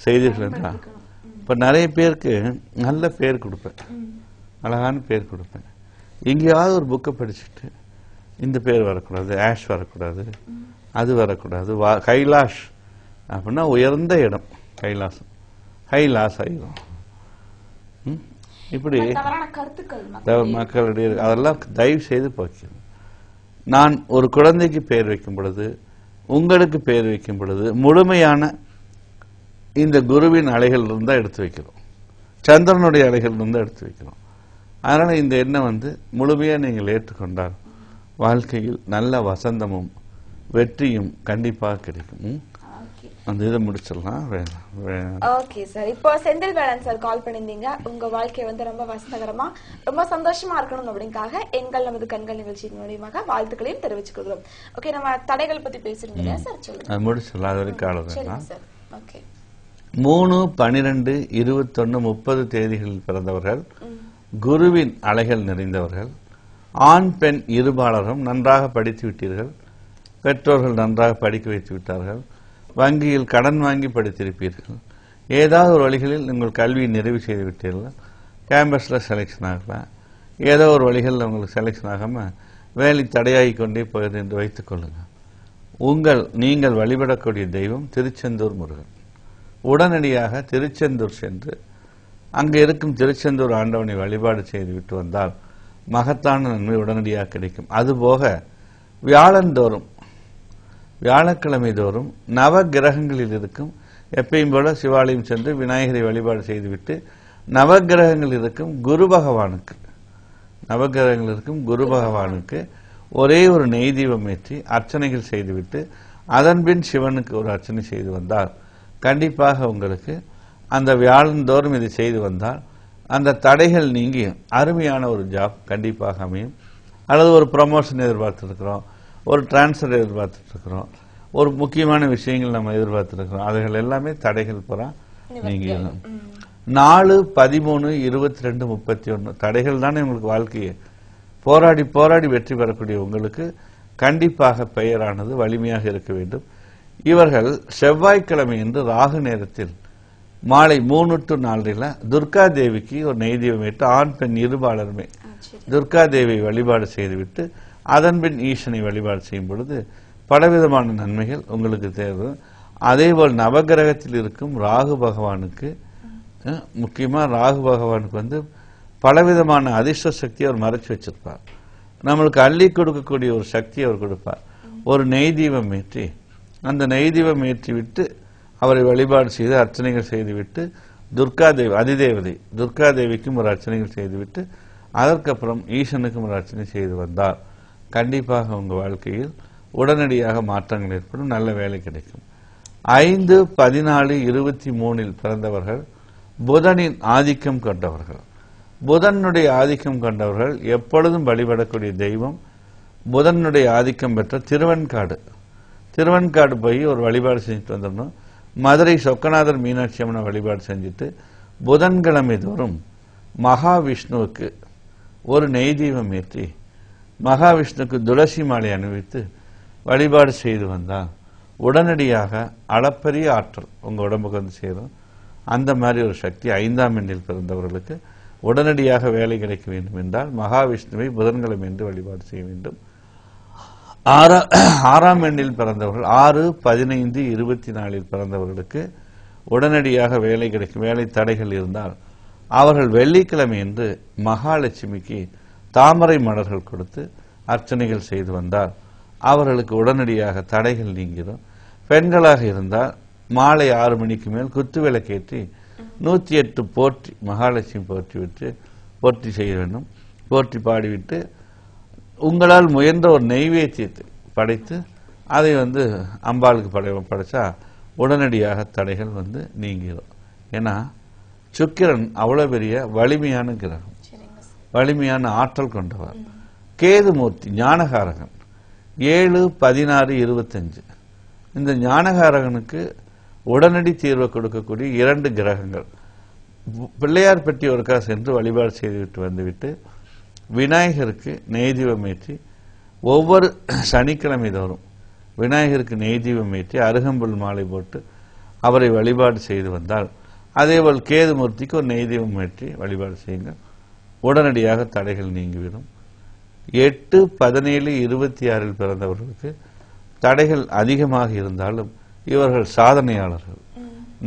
செய்தீர்கள் என்றால், இப்ப நிறைய பேருக்கு நல்ல பேர் கொடுப்பேன், அழகான பேர் கொடுப்பேன். எங்கேயாவது ஒரு புக்கை படிச்சுட்டு இந்த பேர் வரக்கூடாது, ஆஷ் வரக்கூடாது, அது வரக்கூடாது, கைலாஷ் அப்படின்னா உயர்ந்த இடம், கைலாசம், கைலாஸ் ஆயிரும். இப்படி மக்களுடைய அதெல்லாம் தயவு செய்து போக்கணும். நான் ஒரு குழந்தைக்கு பெயர் வைக்கும் பொழுது, உங்களுக்கு பெயர் வைக்கும் பொழுது முழுமையான இந்த குருவின் அலைகள் இருந்தா எடுத்து வைக்கிறோம், சந்திரனுடைய அலைகள் இருந்தா எடுத்து வைக்கிறோம். அதனால இந்த எண்ணம் முழுமையா நீங்கள் ஏற்றுக்கொண்டால் வாழ்க்கையில் நல்ல வசந்தமும் வெற்றியும் கண்டிப்பாக கிடைக்கும். அந்த இதை முடிச்சிடலாம். ஓகே சார், இப்போ செந்தில் வேலன் சார் கால் பண்ணிருந்தீங்க. உங்க வாழ்க்கை ரொம்ப வசந்தகரமா ரொம்ப சந்தோஷமா இருக்கணும் அப்படிங்காக எங்கள் நமது கண்கள் நிகழ்ச்சியின் மூலியமாக வாழ்த்துக்களையும் தெரிவிச்சு கொடுக்கிறோம். ஓகே, நம்ம தடைகள் பத்தி பேசிருந்தீங்க சார், சொல்லுங்க. முடிச்சிடலாம். அது வரைக்கும் காலம் 3, 12, 21, 30 தேதிகளில் பிறந்தவர்கள், குருவின் அலைகள் நிறைந்தவர்கள், ஆண் பெண் இருபாலரும் நன்றாக படித்து விட்டீர்கள், பெற்றோர்கள் நன்றாக படிக்க வைத்து விட்டார்கள், வங்கியில் கடன் வாங்கி படித்திருப்பீர்கள், ஏதாவது ஒரு வழிகளில் உங்கள் கல்வியை நிறைவு செய்து விட்டீர்கள், கேம்பஸ்ல செலெக்ஷன் ஆகலாம், ஏதோ ஒரு வழிகளில் உங்களுக்கு செலெக்ஷன் ஆகாம வேலை தடையாகி கொண்டே போகுது என்று வைத்துக் கொள்ளுங்கள். நீங்கள் வழிபடக்கூடிய தெய்வம் திருச்செந்தூர் முருகன். உடனடியாக திருச்செந்தூர் சென்று அங்கே இருக்கும் திருச்செந்தூர் ஆண்டவனை வழிபாடு செய்துவிட்டு வந்தால் மகத்தான நன்மை உடனடியாக கிடைக்கும். அதுபோக வியாழந்தோறும் வியாழக்கிழமை தோறும் நவ கிரகங்களில் இருக்கும், எப்பயும் போல சிவாலயம் சென்று விநாயகரை வழிபாடு செய்துவிட்டு நவகிரகங்கள் இருக்கும் குரு பகவானுக்கு ஒரே ஒரு நெய் தீபம் ஏற்றி அர்ச்சனைகள் செய்துவிட்டு அதன்பின் சிவனுக்கு ஒரு அர்ச்சனை செய்து வந்தால் கண்டிப்பாக உங்களுக்கு அந்த வியாழந்தோறும் இதை செய்து வந்தால் அந்த தடைகள் நீங்கி அருமையான ஒரு ஜாப் கண்டிப்பாக அமையும். அல்லது ஒரு ப்ரமோஷன் எதிர்பார்த்துருக்கிறோம், ஒரு டிரான்ஸ்ஃபர் எதிர்பார்த்துட்டு இருக்கிறோம், ஒரு முக்கியமான விஷயங்கள் நம்ம எதிர்பார்த்துருக்கிறோம், அதுகள் எல்லாமே தடைகள் பூரா நீங்க 4, 13, 22, 31 தடைகள் தானே உங்களுக்கு வாழ்க்கையை போராடி போராடி வெற்றி பெறக்கூடிய உங்களுக்கு கண்டிப்பாக பெயரானது வலிமையாக இருக்க வேண்டும். இவர்கள் செவ்வாய்க்கிழமை என்று ராகு நேரத்தில் மாலை 3 to 4 துர்கா தேவிக்கு ஒரு நெய்தீபம் ஏற்று ஆண் பெண் இருபாலருமே துர்கா தேவியை வழிபாடு செய்துவிட்டு அதன்பின் ஈசனை வழிபாடு செய்யும் பொழுது பலவிதமான நன்மைகள் உங்களுக்கு தேவை. அதேபோல் நவகிரகத்தில் இருக்கும் ராகு பகவானுக்கு, முக்கியமா ராகு பகவானுக்கு பலவிதமான அதிர்ஷ்ட சக்தியை அவர் மறைச்சு வச்சிருப்பார். நம்மளுக்கு அள்ளி கொடுக்கக்கூடிய ஒரு சக்தியை அவர் கொடுப்பார். ஒரு நெய் தீபம் ஏற்றி அந்த நெய் தீபம் ஏற்றி விட்டு அவரை வழிபாடு செய்து அர்ச்சனைகள் செய்துவிட்டு துர்காதேவி அதிதேவதை துர்காதேவிக்கும் ஒரு அர்ச்சனைகள் செய்துவிட்டு அதற்கப்புறம் ஈசனுக்கும் ஒரு அர்ச்சனை செய்து வந்தார் கண்டிப்பாக உங்க வாழ்க்கையில் உடனடியாக மாற்றங்கள் ஏற்படும், நல்ல வேலை கிடைக்கும். 5, 14, 23 பிறந்தவர்கள் புதனின் ஆதிக்கம் கொண்டவர்கள். புதனுடைய ஆதிக்கம் கொண்டவர்கள் எப்பொழுதும் வழிபடக்கூடிய தெய்வம் புதனுடைய ஆதிக்கம் பெற்ற திருவெண்காடு. திருவெண்காடு போய் ஒரு வழிபாடு செஞ்சுட்டு வந்துடணும். மதுரை சொக்கநாதர் மீனாட்சி அம்மனை வழிபாடு செஞ்சுட்டு புதன்கிழமை தோறும் மகாவிஷ்ணுவுக்கு ஒரு நெய் தீபம் ஏற்றி மகாவிஷ்ணுக்கு துளசி மாலை அணிவித்து வழிபாடு செய்து வந்தால் உடனடியாக அளப்பரிய ஆற்றல் உங்க உடம்புக்கு வந்து சேரும். அந்த மாதிரி ஒரு சக்தி 5ஆம் எண்ணில் பிறந்தவர்களுக்கு உடனடியாக வேலை கிடைக்க வேண்டும் என்றால் மகாவிஷ்ணுவை புதன்கிழமை என்று வழிபாடு செய்ய வேண்டும். 6ஆம் எண்ணில் பிறந்தவர்கள் 6, 15, 24 பிறந்தவர்களுக்கு உடனடியாக வேலை கிடைக்கும். வேலை தடைகள் இருந்தால் அவர்கள் வெள்ளிக்கிழமை என்று மகாலட்சுமிக்கு தாமரை மலர்கள் கொடுத்து அர்ச்சனைகள் செய்து வந்தால் அவர்களுக்கு உடனடியாக தடைகள் நீங்கிடும். பெண்களாக இருந்தால் மாலை 6 மணிக்கு மேல் குத்து விளக்கேற்றி 108 போற்றி மகாலட்சுமி போற்றி விட்டு போற்றி செய்ய வேண்டும். போற்றி பாடிவிட்டு உங்களால் முயன்ற ஒரு நெய்வேத்தியத்தை படைத்து அதை அம்பாளுக்கு படைச்சா உடனடியாக தடைகள் நீங்கிடும். ஏன்னா சுக்கிரன் அவ்வளவு பெரிய வலிமையான கிரகம், வலிமையான ஆற்றல் கொண்டவர். கேதுமூர்த்தி ஞானகாரகன் 7, 16, 25. இந்த ஞானகாரகனுக்கு உடனடி தீர்வை கொடுக்கக்கூடிய 2 கிரகங்கள். பிள்ளையார் பெட்டி ஒருக்கா சென்று வழிபாடு செய்துவிட்டு வந்துவிட்டு விநாயகருக்கு நெய் தீபம் ஏற்றி ஒவ்வொரு சனிக்கிழமை தோறும் விநாயகருக்கு நெய் தீபம் ஏற்றி அருகம்புல் மாலை போட்டு அவரை வழிபாடு செய்து வந்தால், அதேபோல் கேதுமூர்த்திக்கு ஒரு நெய் தீபம் ஏற்றி வழிபாடு செய்யுங்கள், உடனடியாக தடைகள் நீங்கிவிடும். 8, 17, 26 பிறந்தவர்களுக்கு தடைகள் அதிகமாக இருந்தாலும் இவர்கள் சாதனையாளர்கள்,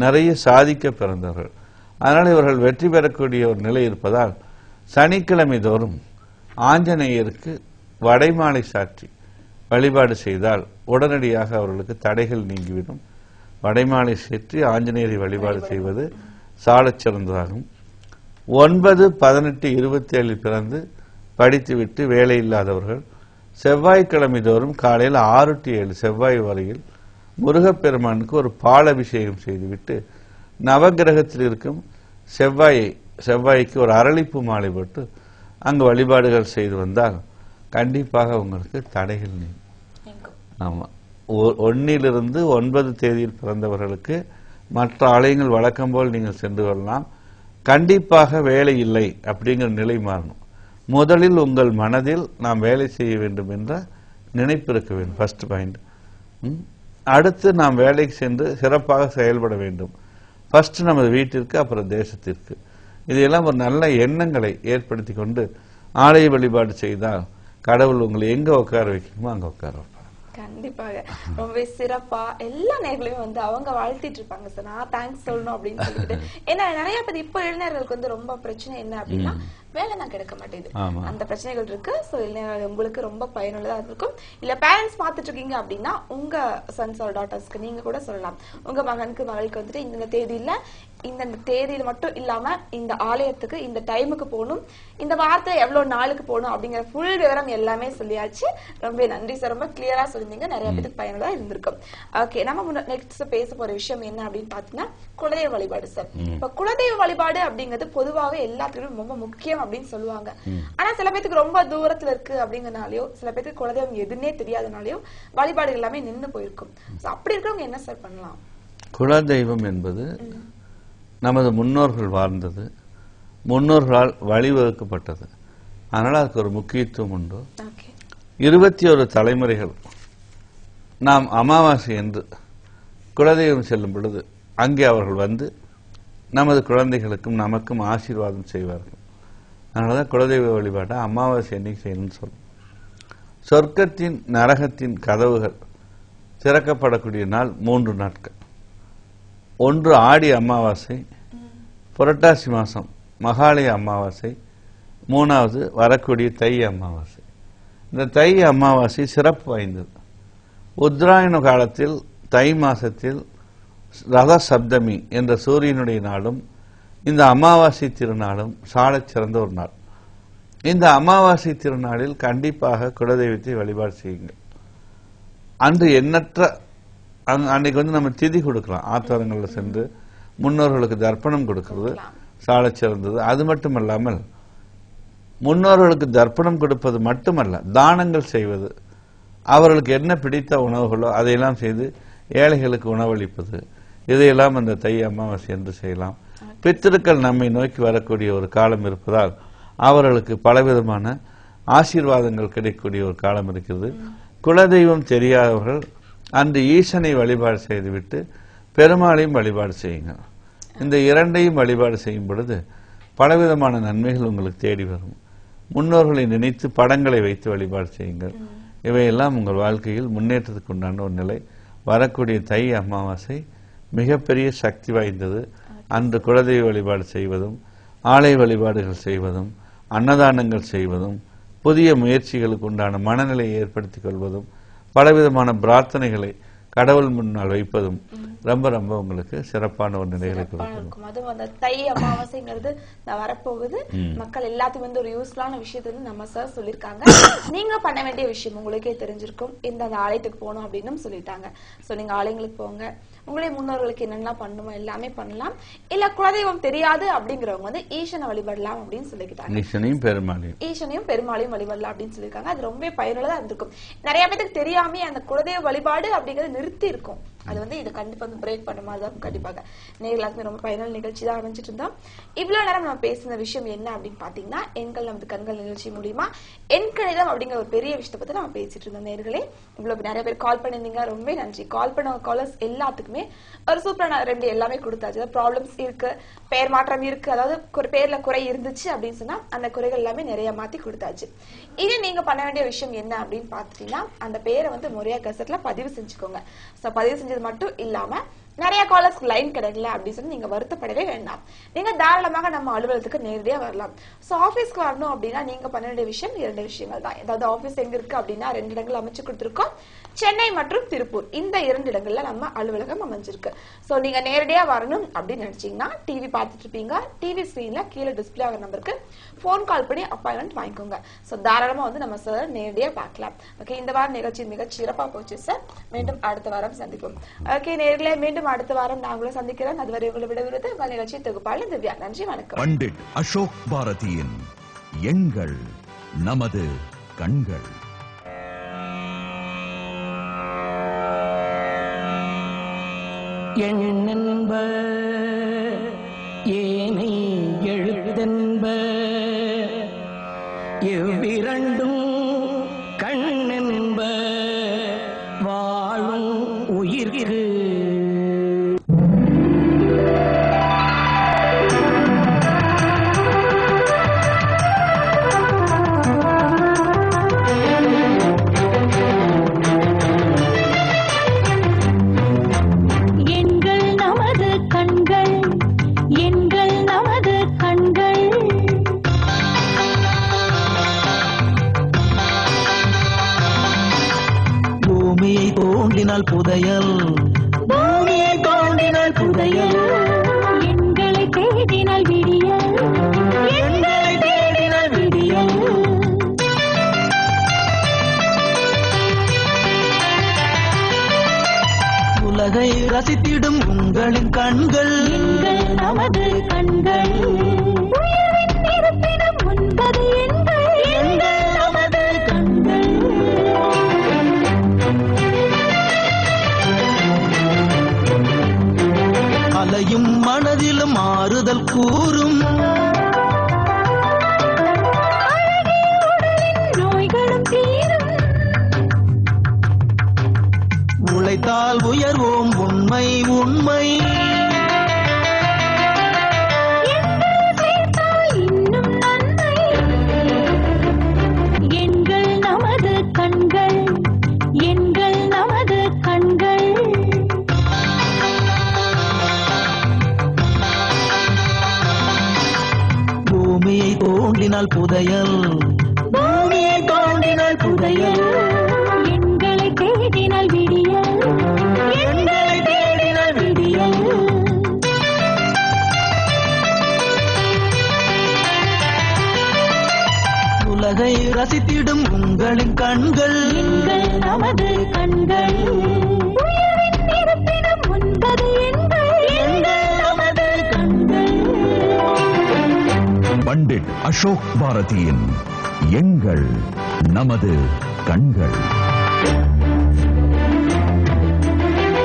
நிறைய சாதிக்க பிறந்தவர்கள். அதனால் இவர்கள் வெற்றி பெறக்கூடிய ஒரு நிலை இருப்பதால் சனிக்கிழமை தோறும் ஆஞ்சநேயருக்கு வடைமாலை சாற்றி வழிபாடு செய்தால் உடனடியாக அவர்களுக்கு தடைகள் நீங்கிவிடும். வடைமாலை சாற்றி ஆஞ்சநேயரை வழிபாடு செய்வது சாலச் சிறந்ததாகும். 9, 18, 27 பிறந்து படித்துவிட்டு வேலை இல்லாதவர்கள் செவ்வாய்க்கிழமை தோறும் காலையில் 6 to 7 செவ்வாய் வரையில் முருகப்பெருமானுக்கு ஒரு பால் அபிஷேகம் செய்துவிட்டு நவகிரகத்தில் இருக்கும் செவ்வாய்க்கு ஒரு அரளிப்பூ மாலை போட்டு அங்கு வழிபாடுகள் செய்து வந்தால் கண்டிப்பாக உங்களுக்கு தடைகள் நீங்கும். ஆமா, 1 to 9 தேதியில் பிறந்தவர்களுக்கு மற்ற ஆலயங்கள் வழக்கம் போல் நீங்கள் சென்று வரலாம். கண்டிப்பாக வேலை இல்லை அப்படிங்கிற நிலை மாறணும். முதலில் உங்கள் மனதில் நாம் வேலை செய்ய வேண்டும் என்ற நினைப்பு இருக்க வேண்டும். First point. அடுத்து நாம் வேலைக்கு சென்று சிறப்பாக செயல்பட வேண்டும். ஃபர்ஸ்ட் நமது வீட்டிற்கு, அப்புறம் தேசத்திற்கு. இதையெல்லாம் ஒரு நல்ல எண்ணங்களை ஏற்படுத்தி கொண்டு ஆலய வழிபாடு செய்தால் கடவுள் உங்களை எங்க உட்கார வைக்கணுமோ அங்க உட்கார வைப்பார். கண்டிப்பாக ரொம்ப சிறப்பா எல்லா நேர்களுமே அவங்க வாழ்த்திட்டு இருப்பாங்க சார். நான் தேங்க்ஸ் சொல்லணும் அப்படின்னு சொல்லிட்டு. ஏன்னா நிறைய பேர் இப்ப இளைஞர்களுக்கு ரொம்ப பிரச்சனை என்ன அப்படின்னா வேலை தான் கிடைக்க மாட்டேங்குது, அந்த பிரச்சனைகள் இருக்கு. சோ உங்களுக்கு ரொம்ப பயனுள்ளதா இருக்கும். இல்ல பேரண்ட்ஸ் பாத்துட்டு இருக்கீங்க அப்படின்னா உங்க சன்ஸ் ஆர் டாட்டர்ஸ்க்கு நீங்க கூட சொல்லலாம், உங்க மகனுக்கு மகளுக்கு இந்த தேதியில இந்த தேதியில மட்டும் இல்லாம இந்த ஆலயத்துக்கு இந்த டைமுக்கு போகணும், இந்த வாரத்துல எவ்வளவு நாளுக்கு போகணும் அப்படிங்கிற ஃபுல் விவரம் எல்லாமே சொல்லியாச்சு. ரொம்ப நன்றி சார், ரொம்ப கிளியரா சொல்லிருந்தீங்க. நிறைய பேருக்கு பயனுள்ளதா இருந்திருக்கும். ஓகே, நம்ம நெக்ஸ்ட் பேச போற விஷயம் என்ன அப்படின்னு பாத்தீங்கன்னா குலதெய்வ வழிபாடு சார். இப்ப குலதெய்வ வழிபாடு அப்படிங்கிறது பொதுவாகவே எல்லாத்துக்கும் ரொம்ப முக்கியம் அப்படின்னு சொல்லுவாங்க. ஆனா சில பேருக்கு ரொம்ப தூரத்துல இருக்கு அப்படிங்கறனாலயோ, சில பேருக்கு குலதெய்வம் எதுன்னே தெரியாதனாலயோ வழிபாடு எல்லாமே நின்று போயிருக்கும். அப்படி இருக்கிறவங்க என்ன சார் பண்ணலாம்? குலதெய்வம் என்பது நமது முன்னோர்கள் வாழ்ந்தது, முன்னோர்களால் வழிவகுக்கப்பட்டது. அதனால அதுக்கு ஒரு முக்கியத்துவம் உண்டு. 21 தலைமுறைகள் நாம் அமாவாசை என்று குலதெய்வம் செல்லும் பொழுது அங்கே அவர்கள் நமது குழந்தைகளுக்கும் நமக்கும் ஆசீர்வாதம் செய்வார்கள். அதனாலதான் குலதெய்வ வழிபாட்டை அமாவாசை அன்னைக்கு செய்யணும்னு சொல்லும். சொர்க்கத்தின் நரகத்தின் கதவுகள் திறக்கப்படக்கூடிய நாள் 3 நாட்கள். ஒன்று ஆடி அமாவாசை, புரட்டாசி மாசம் மகாலய அமாவாசை, 3வது வரக்கூடிய தை அமாவாசை. இந்த தை அமாவாசை சிறப்பு வாய்ந்தது. உத்தராயண காலத்தில் தை மாசத்தில் ரத சப்தமி என்ற சூரியனுடைய நாளும் இந்த அமாவாசை திருநாளும் சாலச் சிறந்த ஒரு நாள். இந்த அமாவாசை திருநாளில் கண்டிப்பாக குலதெய்வத்தை வழிபாடு செய்யுங்கள். அன்று எண்ணற்ற அன்னைக்கு நம்ம திதி கொடுக்கலாம். ஆத்தாரங்கள்ல சென்று முன்னோர்களுக்கு தர்ப்பணம் கொடுக்கிறது சாலச் சிறந்தது. அது மட்டுமல்லாமல் முன்னோர்களுக்கு தர்ப்பணம் கொடுப்பது மட்டுமல்ல, தானங்கள் செய்வது அவர்களுக்கு என்ன பிடித்த உணவுகளோ அதையெல்லாம் செய்து ஏழைகளுக்கு உணவளிப்பது, இதையெல்லாம் அந்த தை அமாவாசை என்று செய்யலாம். பித்திருக்கள் நம்மை நோக்கி வரக்கூடிய ஒரு காலம் இருப்பதால் அவர்களுக்கு பலவிதமான ஆசீர்வாதங்கள் கிடைக்கக்கூடிய ஒரு காலம் இருக்கிறது. குலதெய்வம் தெரியாதவர்கள் அன்று ஈசனை வழிபாடு செய்துவிட்டு பெருமாளையும் வழிபாடு செய்யுங்கள். இந்த இரண்டையும் வழிபாடு செய்யும் பொழுது பலவிதமான நன்மைகள் உங்களுக்கு தேடி வரும். முன்னோர்களை நினைத்து படங்களை வைத்து வழிபாடு செய்யுங்கள். இவையெல்லாம் உங்கள் வாழ்க்கையில் முன்னேற்றத்துக்கு உண்டான ஒரு நிலை. வரக்கூடிய தை அமாவாசை மிகப்பெரிய சக்தி வாய்ந்தது. அன்று குலதெய்வ வழிபாடு செய்வதும், ஆலய வழிபாடுகள் செய்வதும், அன்னதானங்கள் செய்வதும், புதிய முயற்சிகளுக்கு உண்டான மனநிலையை ஏற்படுத்திக் கொள்வதும், பலவிதமான பிரார்த்தனைகளை கடவுள் முன்னால் வைப்பதும் ரொம்ப ரொம்ப உங்களுக்கு சிறப்பான ஒரு நிலைகளை கொடுக்கும். அதுவும் அந்த தை அமாவாசைங்கிறது வரப்போகுது. மக்கள் எல்லாத்துக்கும் வந்து ஒரு யூஸ்ஃபுல்லான விஷயத்த வந்து நம்ம சார் சொல்லியிருக்காங்க. நீங்க பண்ண வேண்டிய விஷயம் உங்களுக்கே தெரிஞ்சிருக்கும். இந்த ஆலயத்துக்கு போகணும் அப்படின்னு சொல்லிட்டாங்க. சோ நீங்க ஆலயங்களுக்கு போங்க. உங்களுடைய முன்னோர்களுக்கு என்னென்ன பண்ணுமோ எல்லாமே பண்ணலாம். இல்ல குலதெய்வம் தெரியாது அப்படிங்கிறவங்க வந்து ஈசனை வழிபடலாம் அப்படின்னு சொல்லிக்கிட்டாங்க. ஈசனையும் பெருமாளையும் வழிபடலாம் அப்படின்னு சொல்லியிருக்காங்க. அது ரொம்ப பயனுள்ளதா இருந்திருக்கும். நிறைய பேருக்கு தெரியாம அந்த குலதெய்வ வழிபாடு அப்படிங்கறது நிறுத்தி இருக்கும். அது வந்து இதை கண்டிப்பா பிரேக் பண்ண மாதிரி தான். கண்டிப்பாக நேர்களுக்கு ரொம்ப பயனுள்ள நிகழ்ச்சி தான் அமைஞ்சிட்டு இருந்தோம். இவ்வளவு நேரம் நம்ம பேசின விஷயம் என்ன அப்படின்னு பாத்தீங்கன்னா, எண்கள் நமது கண்கள் நிகழ்ச்சி மூலியமா எண்கணிதம் அப்படிங்கிற ஒரு பெரிய விஷயத்தை பத்தி நம்ம பேசிட்டு இருந்தோம். நேர்களே, இவ்வளவு நிறைய பேர் கால் பண்ணிருந்தீங்க, ரொம்ப நன்றி. கால் பண்ண காலர்ஸ் எல்லாத்துக்குமே ஒரு சூப்பரான ரெண்டு எல்லாமே கொடுத்தாச்சு. ப்ராப்ளம்ஸ் இருக்கு, பெயர் மாற்றம் இருக்கு, அதாவது ஒரு பேர்ல குறை இருந்துச்சு அப்படின்னு சொன்னா அந்த குறைகள் எல்லாமே நிறைய மாத்தி கொடுத்தாச்சு. இது நீங்க பண்ண வேண்டிய விஷயம் என்ன அப்படின்னு பாத்துட்டீங்கன்னா, அந்த பேரை வந்து முறையா கசட்ல பதிவு செஞ்சுக்கோங்க. சோ பதிவு செஞ்சது மட்டும் இல்லாம நிறைய காலர்ஸ் லைன் கிடைக்கல அப்படின்னு சொல்லி நீங்க வருத்தப்படவே வேண்டாம். நீங்க தாராளமாக நம்ம அலுவலகத்துக்கு நேரடியா வரலாம். சோ ஆபீஸ்க்கு வரணும் அப்படின்னா நீங்க பண்ண வேண்டிய விஷயம் 2 விஷயங்கள் தான். ஏதாவது ஆபீஸ் எங்க இருக்கு அப்படின்னா 2 இடங்கள் அமைச்சு கொடுத்திருக்கோம். சென்னை மற்றும் திருப்பூர், இந்த 2 இடங்கள்ல நம்ம அலுவலகம் அமைஞ்சிருக்கு. சோ நீங்க நேரடியா வரணும் அப்படின்னு நினைச்சீங்கன்னா டிவி பார்த்துட்டு இருப்பீங்க. டிவி ஸ்கிரீன்ல கீழே டிஸ்பிளே ஆகிற நம்பருக்கு போன் கால் பண்ணி அப்பாயின்மெண்ட் வாங்கிக்கோங்க. சோ தாராளமா வந்து நம்ம சார் நேரடியா பார்க்கலாம். ஓகே, இந்த வாரம் நிகழ்ச்சி மிக சிறப்பா போச்சு சார். மீண்டும் அடுத்த வாரம் சந்திப்போம். ஓகே நேர்களே, மீண்டும் அடுத்த வாரம் நாங்களும் சந்திக்கிறோம். அதுவரை உங்களை விடைபெறுவது உங்கள் நிகழ்ச்சி தொகுப்பாளர் திவ்யா. நன்றி, வணக்கம். பண்டிட் அசோக் பாரதியின் எண்கள் நமது கண்கள். எண்ணென்ப ஏனை எழுதென்ப எவ்விரண்டும் கண்ணென்ப வாழும் உயிர்க்கு புதையல் பூமியை தோண்டினால் புதையல் எங்களை தேடினால் விடியல் எங்களை தேடினால் விடியல் உலகை ரசித்திடும் உங்களின் கண்கள் எங்கள் நமது கண்கள் உயிரின் இருப்பிடம் உண்பது எங்கள் நமது கண்கள் அலையும் மனதிலும் ஆறுதல் கூறும் நோய்களும் தீரும் உழைத்தால் உயர்வோம் உண்மை உண்மை இன்னும் நன்மை எங்கள் நமது கண்கள் எங்கள் நமது கண்கள் பூமியை தோண்டினால் புதையல் பூமியை தோண்டினால் புதையல் எங்களை தேடினால் விடியல் எங்களை தேடினால் விடியல் உலகை ரசித்திடும் உங்களின் கண்கள் எங்கள் நமது கண்கள் உயிரின் இருப்பிடம் உண்பது எங்கள் நமது கண்கள். பண்டிட் அசோக் பாரதியின் எண்கள் நமது கண்கள். ஆ